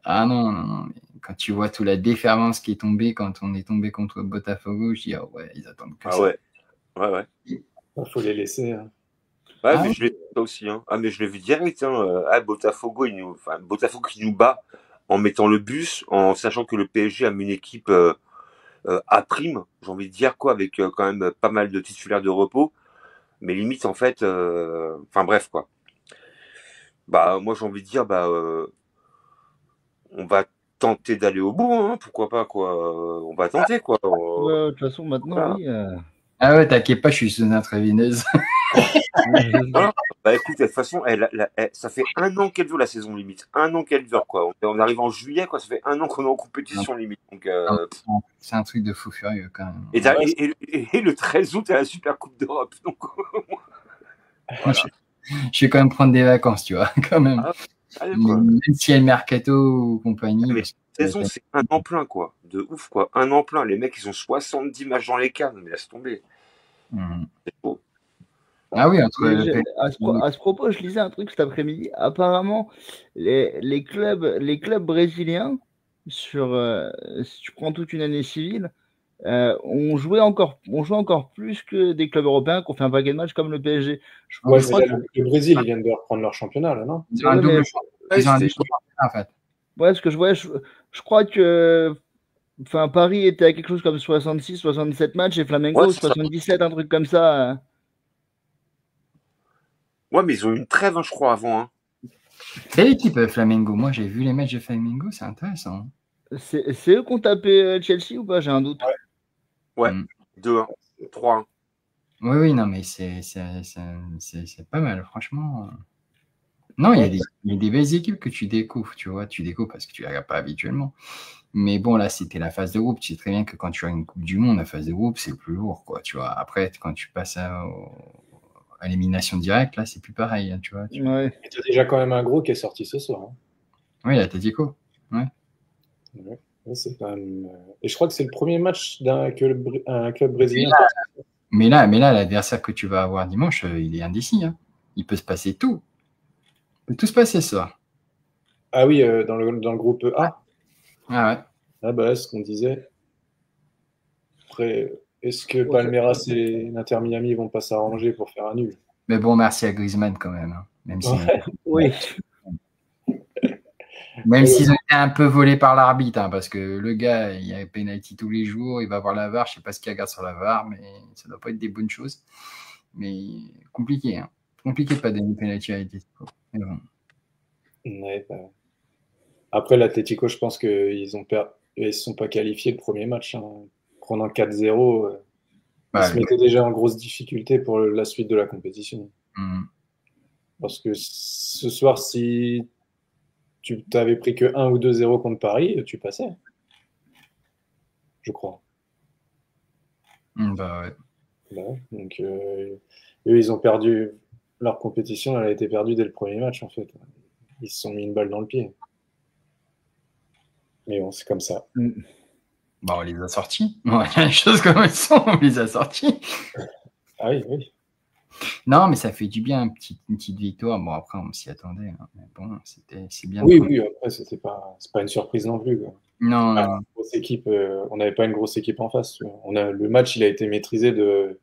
Ah non, mais quand tu vois toute la déferlance qui est tombée quand on est tombé contre Botafogo, je dis, oh ouais, ils attendent que ça. Ouais. Il faut les laisser. Hein. Ouais, mais je l'ai vu ça aussi. Hein. Ah, mais je l'ai vu direct. Hein. Botafogo, Botafogo qui nous bat en mettant le bus, en sachant que le PSG a une équipe à prime, j'ai envie de dire, quoi, avec quand même pas mal de titulaires de repos. Mais limite, en fait, enfin bref, quoi. Bah, moi, j'ai envie de dire, on va tenter d'aller au bout, hein, pourquoi pas, quoi. On va tenter, quoi. Ouais, de toute façon, maintenant, voilà. Oui. Ah ouais, t'inquiète pas, je suis sous intraveineuse. Voilà. Bah écoute, de toute façon, ça fait 1 an qu'elle dure la saison limite. 1 an qu'elle dure, quoi. On arrive en juillet, quoi. Ça fait 1 an qu'on est en compétition limite. Donc, c'est un truc de fou furieux, quand même. Et le 13 août, à la Super Coupe d'Europe. Donc, voilà. Je vais quand même prendre des vacances, tu vois, quand même. Allez, même si il y a le mercato ou compagnie. Mais cette saison, c'est 1 an plein, quoi. De ouf, quoi. 1 an plein. Les mecs, ils ont 70 matchs dans les cannes. Mais laisse tomber. C'est beau. Ah oui, à ce propos, je lisais un truc cet après-midi. Apparemment, les clubs brésiliens, si tu prends toute une année civile, on jouait encore plus que des clubs européens qui ont fait un paquet de matchs comme le PSG. Le Brésil, ils viennent de reprendre leur championnat, là, non? Ils ont un double championnat, en fait. Ouais, ce que je vois, je crois que Paris était à quelque chose comme 66, 67 matchs et Flamengo 77, un truc comme ça. Ouais, mais ils ont eu une trêve, je crois, avant. Hein. Quelle équipe, Flamengo? Moi, j'ai vu les matchs de Flamengo, c'est intéressant. C'est eux qui ont tapé Chelsea ou pas? J'ai un doute. Ouais. 2-1, 3-1. Oui, non, mais c'est pas mal, franchement. Non, il y a des belles équipes que tu découvres, tu vois. Tu découvres parce que tu ne les regardes pas habituellement. Mais bon, là, c'était la phase de groupe. Tu sais très bien que quand tu as une Coupe du Monde, la phase de groupe, c'est plus lourd, quoi, tu vois. Après, quand tu passes à l'élimination directe, là, c'est plus pareil, hein, tu vois. Ouais. Et tu as déjà quand même un gros qui est sorti ce soir. Hein. Oui, l'Atlético. Ouais. C'est quand même... Et je crois que c'est le premier match d'un club brésilien. Mais là, l'adversaire que tu vas avoir dimanche, il est indécis. Hein. Il peut se passer tout. Il peut tout se passer ce soir. Ah oui, dans le groupe A. Ah ouais. Ah bah, ce qu'on disait. Après, est-ce que Palmeiras et l'Inter Miami vont pas s'arranger pour faire un nul? Mais bon, merci à Griezmann quand même. Hein. Même si Oui. Même s'ils ont été un peu volés par l'arbitre, hein, parce que le gars, il y a penalty tous les jours, il va voir la VAR, je sais pas ce qu'il regarde sur la VAR, mais ça doit pas être des bonnes choses. Mais compliqué, hein. Compliqué de pas donner penalty à l'Atlético. Bon. Ouais, bah. Après, l'Atlético, je pense qu'ils ne se sont pas qualifiés le premier match. Hein. Prenant 4-0, ils se mettaient déjà en grosse difficulté pour la suite de la compétition. Parce que ce soir, si tu t'avais pris que 1 ou 2-0 contre Paris, tu passais. Je crois. Bah ouais. Donc, eux, ils ont perdu. Leur compétition, elle a été perdue dès le premier match, en fait. Ils se sont mis une balle dans le pied. Mais bon, c'est comme ça. Bah, on les a sortis. Ouais, les choses comme elles sont, on les a sortis. Ah oui, oui. Non, mais ça fait du bien, une petite victoire. Bon, après, on s'y attendait. Hein. Mais bon, c'est bien. Oui, oui, après, c'est pas une surprise non plus. Quoi. Non, non. Une grosse équipe, on n'avait pas une grosse équipe en face. Le match, il a été maîtrisé de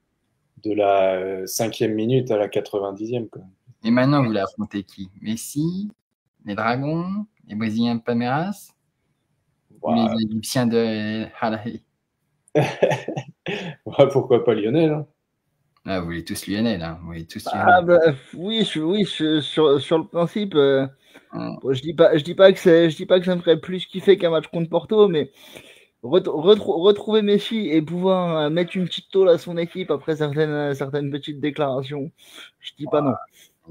la 5e minute à la 90e. Quoi. Et maintenant, vous voulez affronter qui? Messi, les Dragons, les Brésiliens de Palmeiras, ou les Égyptiens de Halahi? Ouais, pourquoi pas Lionel hein. Ah, vous voulez tous Lionel, hein? Vous voulez tous Lionel. Ah bah, oui, sur le principe, bon, je dis pas que ça me ferait plus kiffer qu'un match contre Porto, mais retrouver Messi et pouvoir mettre une petite tôle à son équipe après certaines petites déclarations, je dis pas non.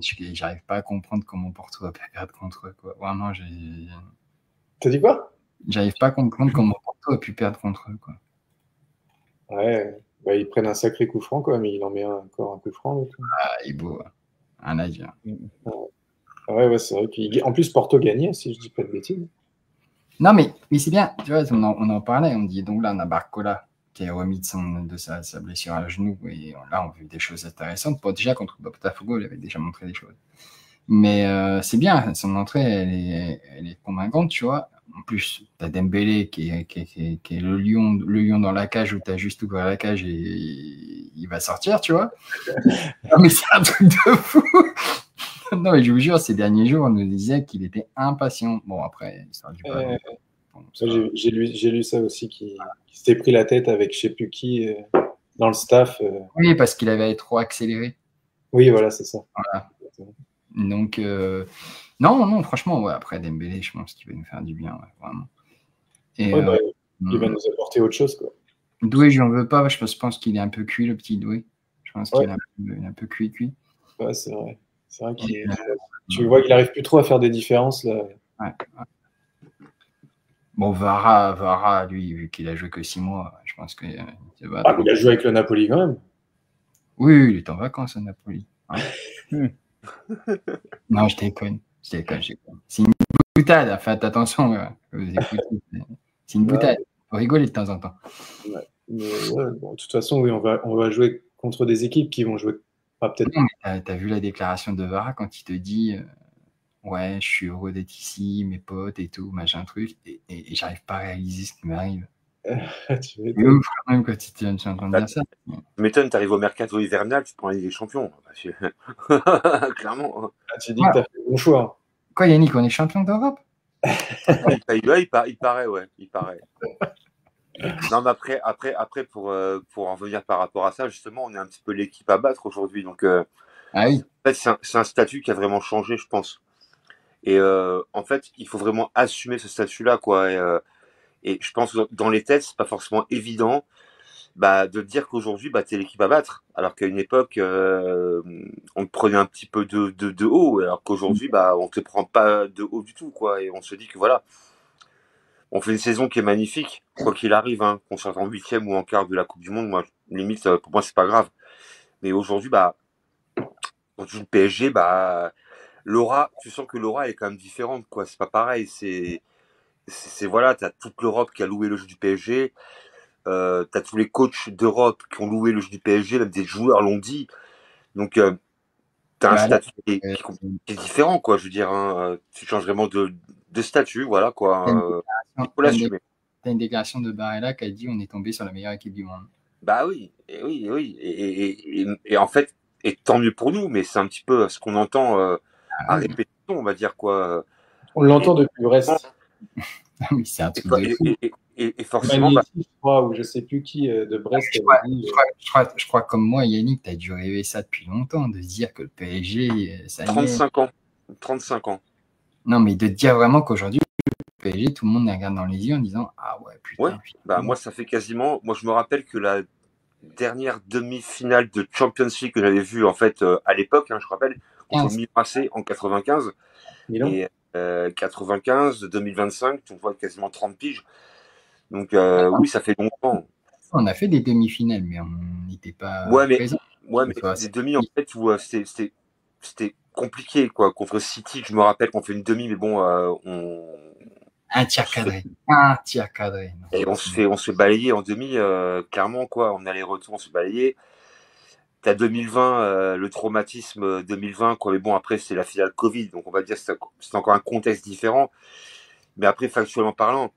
J'arrive pas à comprendre comment Porto va perdre contre eux, quoi. Vraiment, T'as dit quoi? J'arrive pas à comprendre comment Porto a pu perdre contre eux, quoi. Ouais, bah, ils prennent un sacré coup franc, quoi, mais il en met encore un coup franc. Ah, il est beau, un à dire. Ouais, c'est vrai qu'en plus, Porto gagnait, si je dis pas de bêtises. Non, mais c'est bien, tu vois, on en parlait, on dit, donc là, on a Barcola qui est remis de sa blessure à genou, et là, on a vu des choses intéressantes. Bon, déjà, contre Botafogo, il avait déjà montré des choses. Mais c'est bien, son entrée, elle est convaincante, tu vois. En plus, tu as Dembélé qui est le lion dans la cage où tu as juste ouvert la cage et il va sortir, tu vois. Non, mais c'est un truc de fou. Non, mais je vous jure, ces derniers jours, on nous disait qu'il était impatient. Bon, après, l'histoire du ballon. Bon, j'ai lu ça aussi, qui s'était pris la tête avec je sais plus qui dans le staff. Oui, parce qu'il avait trop accéléré. Oui, voilà, c'est ça. Voilà. Donc, non, franchement, ouais, après Dembélé, je pense qu'il va nous faire du bien, ouais, vraiment. Et, ouais, il va nous apporter autre chose, quoi. Doué, je n'en veux pas, je pense qu'il est un peu cuit, le petit Doué. Je pense qu'il est un peu cuit. Ouais, c'est vrai. C'est vrai qu'il tu vois qu'il n'arrive plus trop à faire des différences, là. Ouais. Bon, Vara, lui, vu qu'il a joué que 6 mois, je pense que il a joué avec le Napoli quand même. Oui, il est en vacances à Napoli. Hein. Non, je déconne. C'est une boutade, faites attention. C'est une boutade. Faut rigoler de temps en temps. Ouais. Mais bon, de toute façon, oui, on va jouer contre des équipes qui vont jouer. Peut-être. T'as vu la déclaration de Vara quand il te dit ouais, je suis heureux d'être ici, mes potes et tout, machin truc, et j'arrive pas à réaliser ce qui m'arrive. Tu m'étonnes. Même quand tu es en train de dire ça. Tu m'étonnes, t'arrives au mercato hivernal, tu prends la Ligue des Champions. Clairement. Tu dis que t'as fait le bon choix. Quoi, Yannick, on est champion d'Europe? Il paraît, ouais. Il paraît. Non, mais après pour en revenir par rapport à ça, justement, on est un petit peu l'équipe à battre aujourd'hui. Donc, ah oui. En fait, c'est un statut qui a vraiment changé, je pense. Et en fait, il faut vraiment assumer ce statut-là, quoi. Et je pense que dans les têtes, c'est pas forcément évident de dire qu'aujourd'hui, t'es l'équipe à battre. Alors qu'à une époque, on te prenait un petit peu de haut, alors qu'aujourd'hui, on te prend pas de haut du tout, quoi. Et on se dit que voilà, on fait une saison qui est magnifique, quoi qu'il arrive, hein, qu'on soit en 8e ou en quart de la Coupe du Monde. Moi, limite, pour moi, c'est pas grave. Mais aujourd'hui, quand tu joues le PSG, l'aura, tu sens que l'aura est quand même différente, quoi. C'est pas pareil. C'est voilà, t'as toute l'Europe qui a loué le jeu du PSG. T'as tous les coachs d'Europe qui ont loué le jeu du PSG, même des joueurs l'ont dit. Donc, t'as un statut qui est différent, quoi. Je veux dire, hein, tu changes vraiment de statut, voilà, quoi. Il faut l'assumer. une déclaration de Barella qui a dit on est tombé sur la meilleure équipe du monde. Bah oui, et oui, et oui. Et en fait, et tant mieux pour nous, mais c'est un petit peu ce qu'on entend à oui. répétition, on va dire quoi. On l'entend depuis Brest. Oui, c'est un truc de fou. Et forcément, Magnéti, je crois, ou je sais plus qui de Brest Je avait dit. crois, comme moi, Yannick, tu as dû rêver ça depuis longtemps, de se dire que le PSG, ça y est. 35 ans. 35 ans. Non, mais de te dire vraiment qu'aujourd'hui, le PSG, tout le monde les regarde dans les yeux en disant ah ouais, putain. Ouais, bah moi, ça fait quasiment. Moi, je me rappelle que la dernière demi-finale de Champions League que j'avais vue, en fait, à l'époque, je rappelle, contre Milan AC en 95. Milan. Et 95, 2025, on voit quasiment 30 piges. Donc, oui, ça fait longtemps. On a fait des demi-finales, mais on n'était pas présents. Ouais, mais des demi, en fait, où c'était compliqué, quoi. Contre City, je me rappelle qu'on fait une demi, mais bon, un tir cadré. Et on se fait balayer en demi, clairement, quoi. On a les retours, on se fait balayer. T'as 2020, le traumatisme 2020, quoi. Mais bon, après, c'est la finale Covid, donc on va dire que c'est encore un contexte différent. Mais après, factuellement parlant,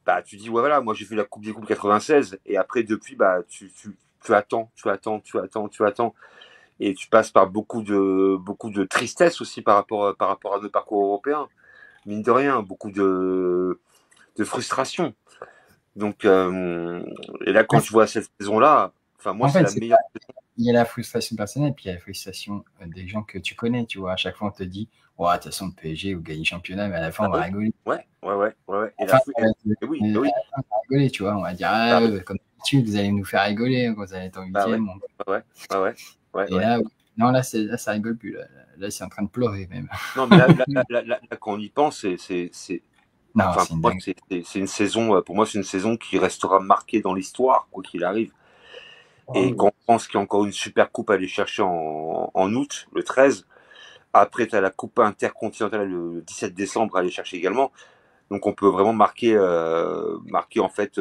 bah, tu dis, ouais, voilà, moi j'ai vu la Coupe des Coupes 96, et après, depuis, bah, tu attends. Et tu passes par beaucoup de tristesse aussi par rapport à nos parcours européens. Mine de rien, beaucoup de frustration. Donc, et là, quand tu vois cette saison-là, enfin, moi, c'est la meilleure saison. Il y a la frustration personnelle, puis il y a la frustration des gens que tu connais, tu vois. À chaque fois, on te dit, ouais, de toute façon, le PSG, vous gagnez le championnat, mais à la fin, on va rigoler. Ouais. Et enfin, oui. On va rigoler, tu vois. On va dire, comme d'habitude, vous allez nous faire rigoler quand vous allez être en 8e. Ouais. Et là, non, là, ça rigole plus. Là, c'est en train de pleurer, même. Non, mais là quand on y pense, non, enfin, c'est une saison, pour moi, c'est une saison qui restera marquée dans l'histoire, quoi qu'il arrive. Et quand on pense qu'il y a encore une super coupe à aller chercher en août, le 13, après tu as la coupe intercontinentale le 17 décembre à aller chercher également. Donc on peut vraiment marquer en fait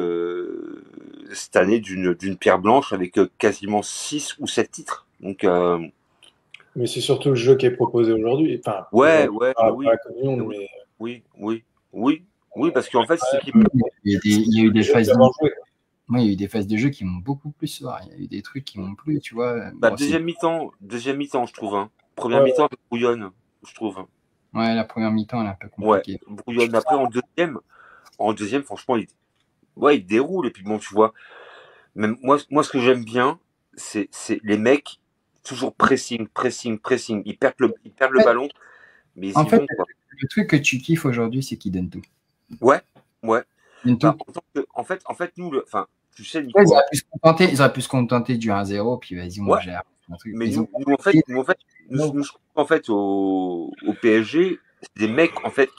cette année d'une pierre blanche avec quasiment 6 ou 7 titres. Donc mais c'est surtout le jeu qui est proposé aujourd'hui. Enfin, oui, parce qu'en fait, c'est il y a eu des phases. Moi, il y a eu des phases de jeu qui m'ont beaucoup plus soir. Il y a eu des trucs qui m'ont plu, tu vois. Bah, deuxième mi-temps, je trouve. Première mi-temps, elle brouillonne, je trouve. Ouais, la première mi-temps, elle est un peu compliquée. Ouais, brouillonne. Après, en deuxième, franchement, il déroule. Et puis bon, tu vois, même moi, ce que j'aime bien, c'est les mecs toujours pressing. Ils perdent le ballon, mais ils en y fait, vont, quoi. Le truc que tu kiffes aujourd'hui, c'est qu'ils donnent tout. Ouais. Bah, en fait, nous, tu sais, Nico, ils auraient pu se contenter du 1-0, puis vas-y, on gère. Mais nous, en fait, au PSG, c'est des mecs, en fait,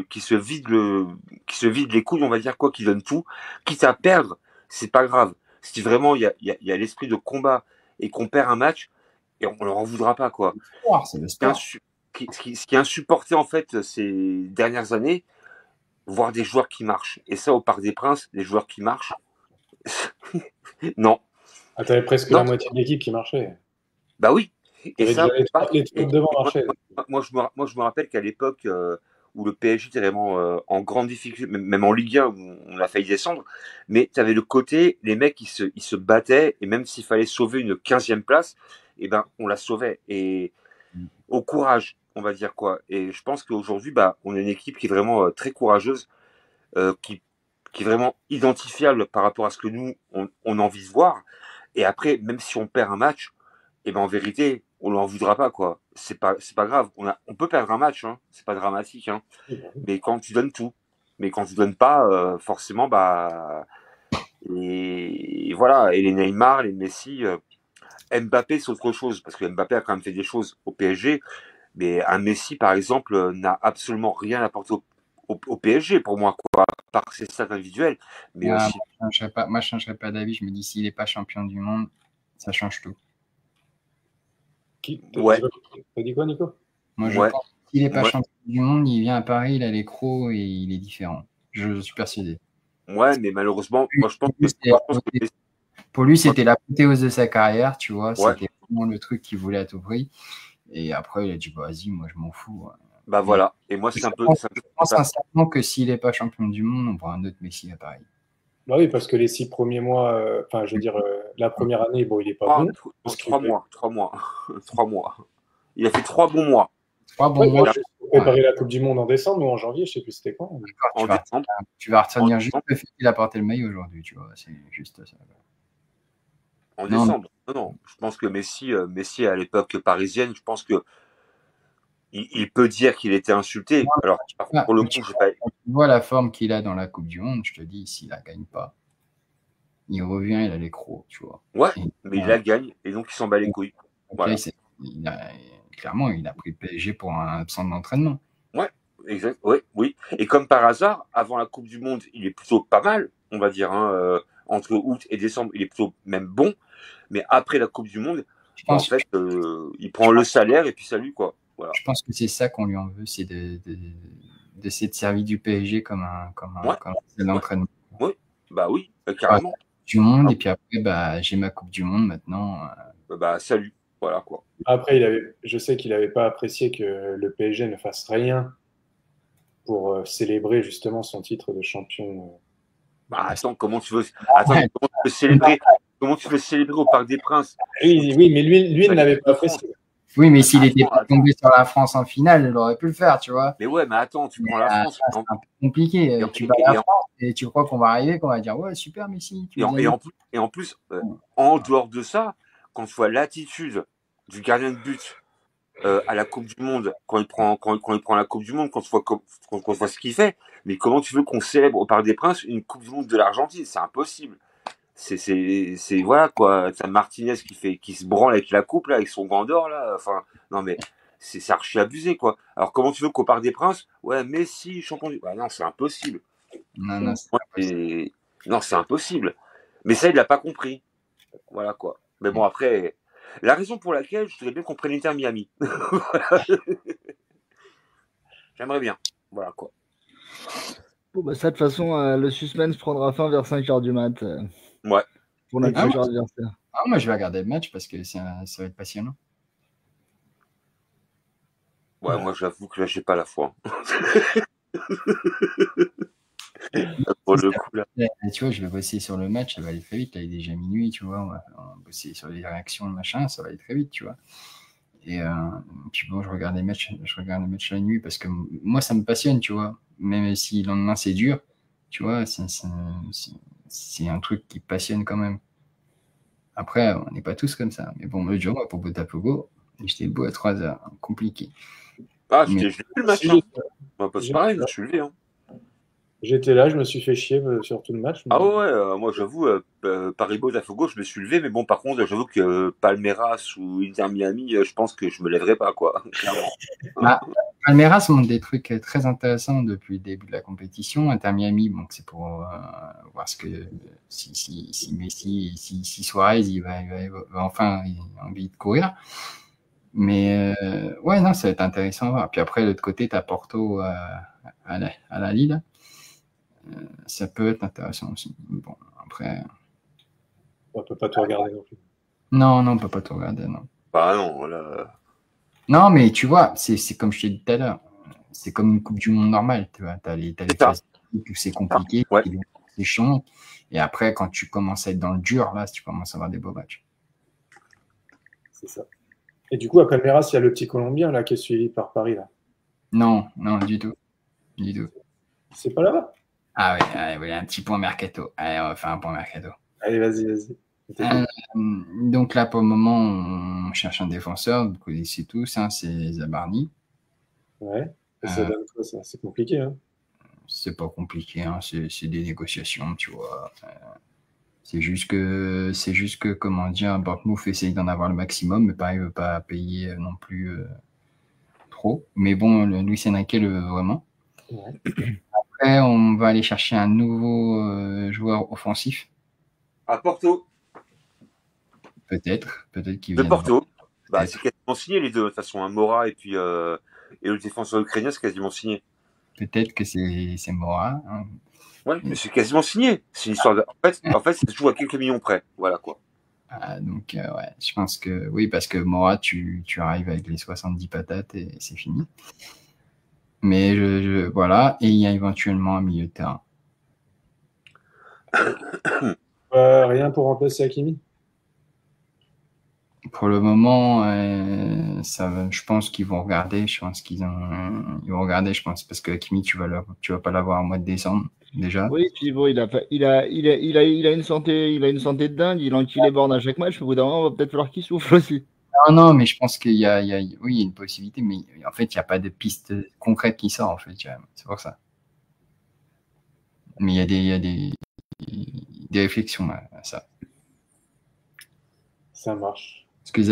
qui se vident les couilles, on va dire quoi, qui donnent tout. Quitte à perdre, c'est pas grave. Si vraiment il y a l'esprit de combat et qu'on perd un match, et on leur en voudra pas, quoi. C'est le sport. Ce qui est insupporté, en fait, ces dernières années, voir des joueurs qui marchent. Et ça, au Parc des Princes, des joueurs qui marchent. Non. Ah, t'avais presque la moitié de l'équipe qui marchait. Bah oui. Et ça, moi, je me rappelle qu'à l'époque où le PSG était vraiment en grande difficulté, même en Ligue 1, où on a failli descendre, mais tu avais le côté, les mecs, ils se battaient, et même s'il fallait sauver une 15e place, eh ben, on la sauvait. Et au courage, on va dire quoi. Et je pense qu'aujourd'hui, on a une équipe qui est vraiment très courageuse, qui est vraiment identifiable par rapport à ce que nous, on a envie de voir. Et après, même si on perd un match, et ben en vérité, on l'en voudra pas, quoi. C'est pas grave. On peut perdre un match, c'est pas dramatique, mais quand tu donnes tout. Mais quand tu donnes pas, forcément, et voilà. Et les Neymar, les Messi, Mbappé, c'est autre chose, parce que Mbappé a quand même fait des choses au PSG, mais un Messi, par exemple, n'a absolument rien apporté au PSG, pour moi, quoi, par ses stats individuels. Mais aussi... Moi, je changerais pas d'avis. Je me dis, s'il n'est pas champion du monde, ça change tout. T'as dit quoi, Nico? Moi, je pense que s'il n'est pas champion du monde, il vient à Paris, il a les crocs et il est différent. Je suis persuadé. Ouais, mais malheureusement, moi, je pense que pour lui, c'était l'apothéose de sa carrière, tu vois. C'était vraiment le truc qu'il voulait à tout prix. Et après, il a dit, vas-y, moi, je m'en fous. Bah voilà. Et moi, c'est un peu. Je pense sincèrement que s'il n'est pas champion du monde, on prend un autre Messi à Paris. Bah oui, parce que les 6 premiers mois, enfin, je veux dire, la première année, bon, il n'est pas bon. Parce qu'il 3 mois. 3 mois. Il a fait 3 bons mois. 3 bons Ouais, mois. juste pour préparer la Coupe du Monde en décembre ou en janvier, je sais plus c'était quand. En décembre. Tu vas retenir En juste décembre. le fait qu'il a porté le maillot aujourd'hui, tu vois. C'est juste ça. En Non, décembre. Non. Je pense que Messi à l'époque parisienne, je pense que il peut dire qu'il était insulté. Non, Alors, pour le coup, j'ai pas. Tu vois la forme qu'il a dans la Coupe du Monde, je te dis, s'il la gagne pas, il revient, il a les crocs, tu vois. Ouais, Et, mais il la gagne et donc il s'en bat les couilles. Voilà. Clairement, il a pris le PSG pour un centre d'entraînement. Ouais, exact. Ouais, oui. Et comme par hasard, avant la Coupe du Monde, il est plutôt pas mal, on va dire. Entre août et décembre, il est plutôt même bon. Mais après la Coupe du Monde, en fait, il prend le salaire et puis salut, quoi. Voilà. Je pense que c'est ça qu'on lui en veut, c'est d'essayer de servir du PSG comme un d'entraînement. Oui, bah oui, carrément. Du monde, et puis après, j'ai ma Coupe du Monde maintenant. Salut, voilà quoi. Après, je sais qu'il n'avait pas apprécié que le PSG ne fasse rien pour célébrer justement son titre de champion. Attends, comment tu veux célébrer au Parc des Princes? Oui, mais lui il ne l'avait pas apprécié. Oui, mais s'il était pas tombé sur la France en finale, il aurait pu le faire, tu vois. Mais ouais, mais attends, tu prends la France. C'est un peu compliqué. Tu bats la France et tu crois qu'on va arriver, qu'on va dire ouais, super, Messi. Et en plus, en dehors de ça, quand tu vois l'attitude du gardien de but à la Coupe du Monde, quand il prend la Coupe du Monde, quand tu vois ce qu'il fait, mais comment tu veux qu'on célèbre au Parc des Princes une Coupe du Monde de l'Argentine? C'est impossible. C'est voilà quoi, c'est Martinez qui se branle avec la coupe là, avec son gant d'or là, enfin non mais c'est archi abusé quoi. Alors comment tu veux qu'au Parc des Princes, ouais Messi champion du, non c'est impossible. Non, c'est impossible. Mais ça il l'a pas compris, voilà quoi. Mais bon après, la raison pour laquelle je voudrais bien qu'on prenne l'Inter Miami, j'aimerais bien, voilà quoi. Bon, ça de toute façon le suspense prendra fin vers 5h du mat. Ouais. Pour notre futur adversaire. Moi, je vais regarder le match parce que ça va être passionnant. Ouais, moi, j'avoue que là, j'ai pas la foi. Pour le coup, là. Tu vois, je vais bosser sur le match, ça va aller très vite. Là, il est déjà minuit, tu vois. On va bosser sur les réactions, machin, ça va aller très vite, tu vois. Et puis bon, je regarde les matchs la nuit parce que moi, ça me passionne, tu vois. Même si le lendemain, c'est dur, tu vois, c'est un truc qui passionne quand même. Après, on n'est pas tous comme ça. Mais bon, le jour, pour Botafogo, j'étais debout à 3h. Compliqué. J'ai vu le match. C'est pareil, je me suis levé. J'étais là, je me suis fait chier sur tout le match. Ah ouais, moi j'avoue, Paris-Botafogo, je me suis levé. Mais bon, par contre, j'avoue que Palmeiras ou Inter Miami, je pense que je me lèverai pas, quoi. Palmeiras montre des trucs très intéressants depuis le début de la compétition. Inter Miami, donc c'est pour voir ce que si Messi, si Suarez, il va enfin il a envie de courir. Mais ouais, non, ça va être intéressant à voir. Puis après, de l'autre côté, tu as Porto à la Lille. Ça peut être intéressant aussi. Bon, après. On peut pas tout regarder non plus. Non, on peut pas tout regarder, non. Bah non, voilà. Non, mais tu vois, c'est comme je t'ai dit tout à l'heure. C'est comme une Coupe du Monde normale. Tu vois, t'as les phases où c'est compliqué, c'est chiant. Et après, quand tu commences à être dans le dur, là, tu commences à avoir des beaux matchs. C'est ça. Et du coup, à Palmeiras, il y a le petit Colombien là qui est suivi par Paris là. Non, du tout. C'est pas là-bas? Ah oui, un petit point mercato. Allez, on va faire un point mercato. Allez, vas-y. Donc là, pour le moment, on cherche un défenseur. Vous connaissez tous, c'est Zabarni. Ouais. Et ça donne quoi, ça? C'est compliqué, hein? C'est pas compliqué, c'est des négociations, tu vois. C'est juste que, comment dire, Bournemouth essaye d'en avoir le maximum, mais pareil, il veut pas payer non plus trop. Mais bon, Luis Enrique le veut vraiment. Ouais. Après, on va aller chercher un nouveau joueur offensif. À Porto. Peut-être qu'il vient de Porto. C'est quasiment signé les deux, de toute façon. Mora et puis et le défenseur ukrainien, c'est quasiment signé. Peut-être que c'est Mora. Hein. Ouais, mais c'est quasiment signé. C'est une histoire En fait, ça se joue à quelques millions près. Voilà quoi. Donc, ouais, je pense que oui, parce que Mora, tu arrives avec les 70 patates et c'est fini. Mais voilà, et il y a éventuellement un milieu de terrain. Rien pour remplacer Hakimi? Pour le moment, je pense qu'ils vont regarder. Je pense ils vont regarder, je pense, parce que Hakimi, tu vas pas l'avoir au mois de décembre déjà. Oui, puis bon, il a une santé, de dingue. Il enquille les bornes à chaque match. Au bout d'un moment, il va peut-être falloir qu'il souffle aussi. Non, mais je pense qu'il y a une possibilité, mais en fait, il n'y a pas de piste concrète qui sort, en fait. C'est pour ça. Mais il y a des réflexions à ça. Ça marche. Parce que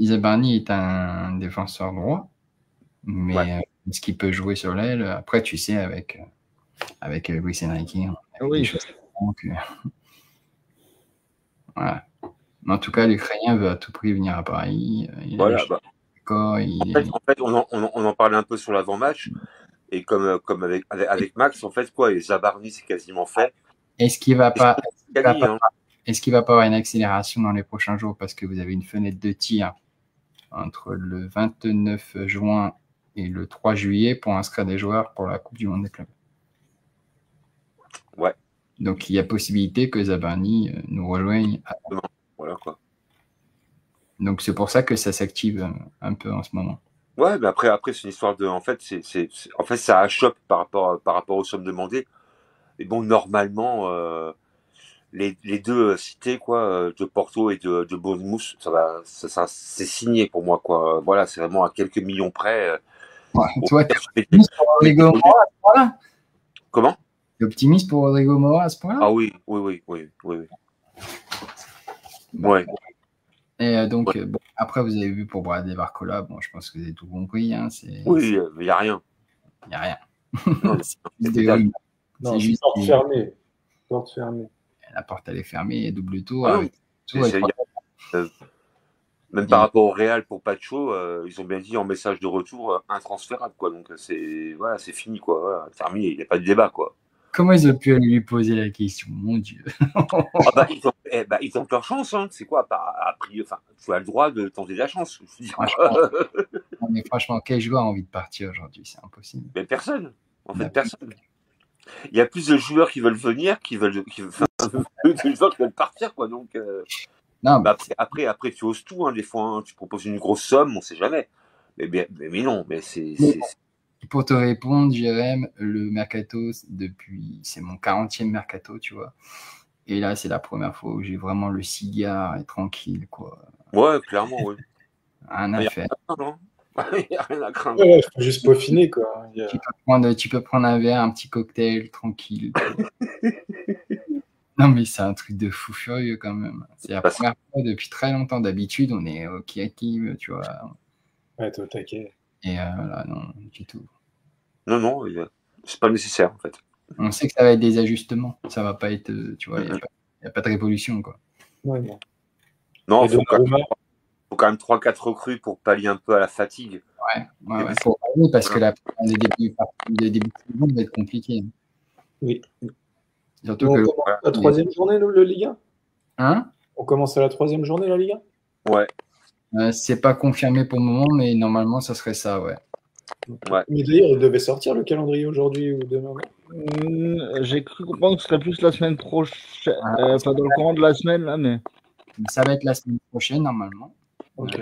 Zabarni est un défenseur droit, mais est-ce qu'il peut jouer sur l'aile? Après, tu sais, avec Luis Enrique, Oui. Donc, voilà. Mais en tout cas, l'Ukrainien veut à tout prix venir à Paris. Voilà. En fait, on en parlait un peu sur l'avant-match. Et comme avec Max, en fait, quoi, et Zabarni, c'est quasiment fait. Est-ce qu'il va pas avoir une accélération dans les prochains jours parce que vous avez une fenêtre de tir entre le 29 juin et le 3 juillet pour inscrire des joueurs pour la Coupe du Monde des clubs? Ouais. Donc, il y a possibilité que Zabarni nous rejoigne. Voilà, quoi. Donc, c'est pour ça que ça s'active un peu en ce moment. Ouais, mais après c'est une histoire de, en fait, ça achoppe par rapport aux sommes demandées. Et bon, normalement, les deux cités, quoi, de Porto et de Bournemouth, ça c'est signé pour moi, quoi. Voilà, c'est vraiment à quelques millions près. Toi, t'es optimiste pour Rodrigo Mora à ce point-là? Comment? T'es optimiste pour Rodrigo Mora à ce point-là? Ah oui. Ouais. Et donc, bon, après, vous avez vu pour Bradley Barcola, bon, je pense que vous avez tout compris. Hein, oui, il n'y a rien. Il n'y a rien. C'est juste porte fermée. Porte fermée. La porte, elle est fermée, double tour. Même par rapport au Real pour Pacho, ils ont bien dit en message de retour intransférable, quoi. Donc c'est fini, quoi. Voilà, terminé, il n'y a pas de débat, quoi. Comment ils ont pu aller lui poser la question, mon Dieu? Ils ont leur chance, hein. C'est quoi, tu as le droit de tenter la chance. Non, mais franchement, quel joueur a envie de partir aujourd'hui? C'est impossible. Mais personne. En fait, personne. Il y a plus de joueurs qui veulent venir, que de joueurs qui veulent partir, quoi. Donc, non, après, tu oses tout, hein, des fois. Hein. Tu proposes une grosse somme, on sait jamais. Mais non, mais c'est. Pour te répondre, Jérém, le mercato, c'est mon 40e mercato, tu vois. Et là, c'est la première fois où j'ai vraiment le cigare et tranquille, quoi. Ouais, clairement, oui. Rien à faire. Il n'y a rien à craindre. Ouais, faut juste peaufiner, quoi. Tu peux prendre un verre, un petit cocktail, tranquille. Non, mais c'est un truc de fou furieux, quand même. C'est la première fois depuis très longtemps. D'habitude, on est au Kiyaki, tu vois. Ouais, t'es au taquet. Et là, non, du tout. Non, c'est pas nécessaire, en fait. On sait que ça va être des ajustements. Ça va pas être, tu vois, il n'y a pas de révolution, quoi. Ouais, non. Non, il faut quand même 3-4 recrues pour pallier un peu à la fatigue. Ouais. Parce que le début de saison va être compliqué. Oui. Surtout on commence la troisième journée, le Ligue 1 ? Hein ? On commence à la troisième journée, la Ligue 1 ? Ouais. C'est pas confirmé pour le moment, mais normalement, ça serait ça, ouais. Mais d'ailleurs, il devait sortir le calendrier aujourd'hui ou demain. J'ai cru comprendre que ce serait plus la semaine prochaine, dans le courant de la semaine, là, mais. Ça va être la semaine prochaine, normalement. Ok.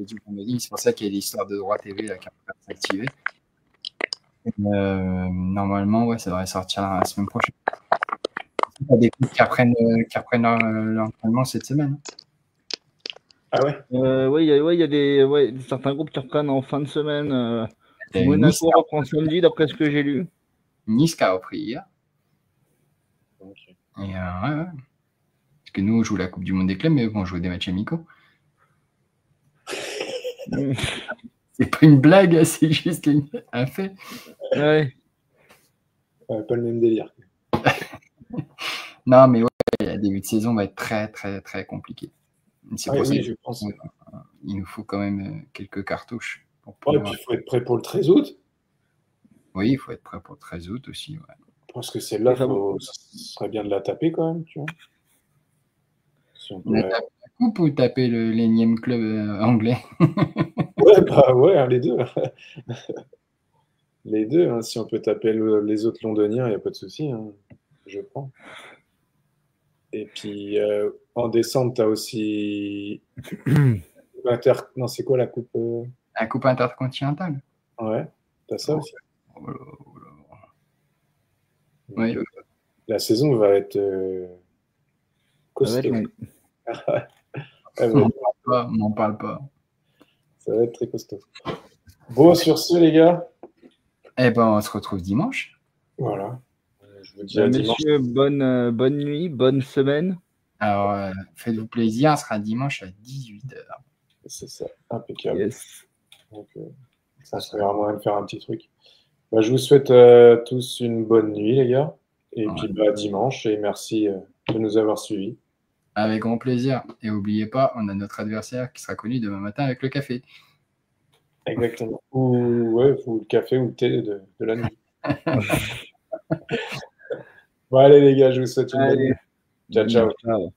C'est pour ça qu'il y a l'histoire de droit TV là, qui va s'activer. Normalement, ouais, ça devrait sortir la semaine prochaine. Il y a des clubs qui reprennent leur entraînement cette semaine. Ah ouais? Oui, il y a certains groupes qui reprennent en fin de semaine. Monaco reprend samedi, d'après ce que j'ai lu. Nice qui a repris hier. Okay. Et ouais. Parce que nous, on joue la Coupe du Monde des clubs, mais eux vont jouer des matchs amicaux. C'est pas une blague, c'est juste un fait. Ouais. Pas le même délire. Non, mais ouais, le début de saison va être très, très, très compliqué. C'est pour ça je pense. Il nous faut quand même quelques cartouches. Et puis il faut être prêt pour le 13 août. Oui, il faut être prêt pour le 13 août aussi. Ouais. Parce que celle-là, ce serait bien de la taper quand même, tu vois. Si on peut taper la coupe ou taper l'énième club anglais? Ouais, les deux. Les deux, hein, si on peut taper les autres londoniens, il n'y a pas de souci, hein, je prends. Et puis, en décembre, tu as aussi non, c'est quoi la coupe La coupe intercontinentale. Ouais, tu as ça aussi. Oh là, oh là. Oui, La saison va être Ça va être costaud. long. Ouais, m'en parle pas. ça va être très costaud. Bon, sur ce, les gars, Eh ben, on se retrouve dimanche. voilà. Je vous dis à dimanche. Messieurs, bonne nuit, bonne semaine. Alors, faites-vous plaisir, ce sera dimanche à 18h. C'est ça, impeccable. Yes. Donc, ça serait vraiment moyen de faire un petit truc. Bah, je vous souhaite tous une bonne nuit, les gars. Et Ouais. puis, bah, dimanche. Et merci de nous avoir suivis. Avec grand plaisir. Et n'oubliez pas, on a notre adversaire qui sera connu demain matin avec le café. Exactement. Ou le café ou le thé de la nuit. Bon, allez, les gars, je vous souhaite une bonne nuit. Ciao, ciao. Ciao.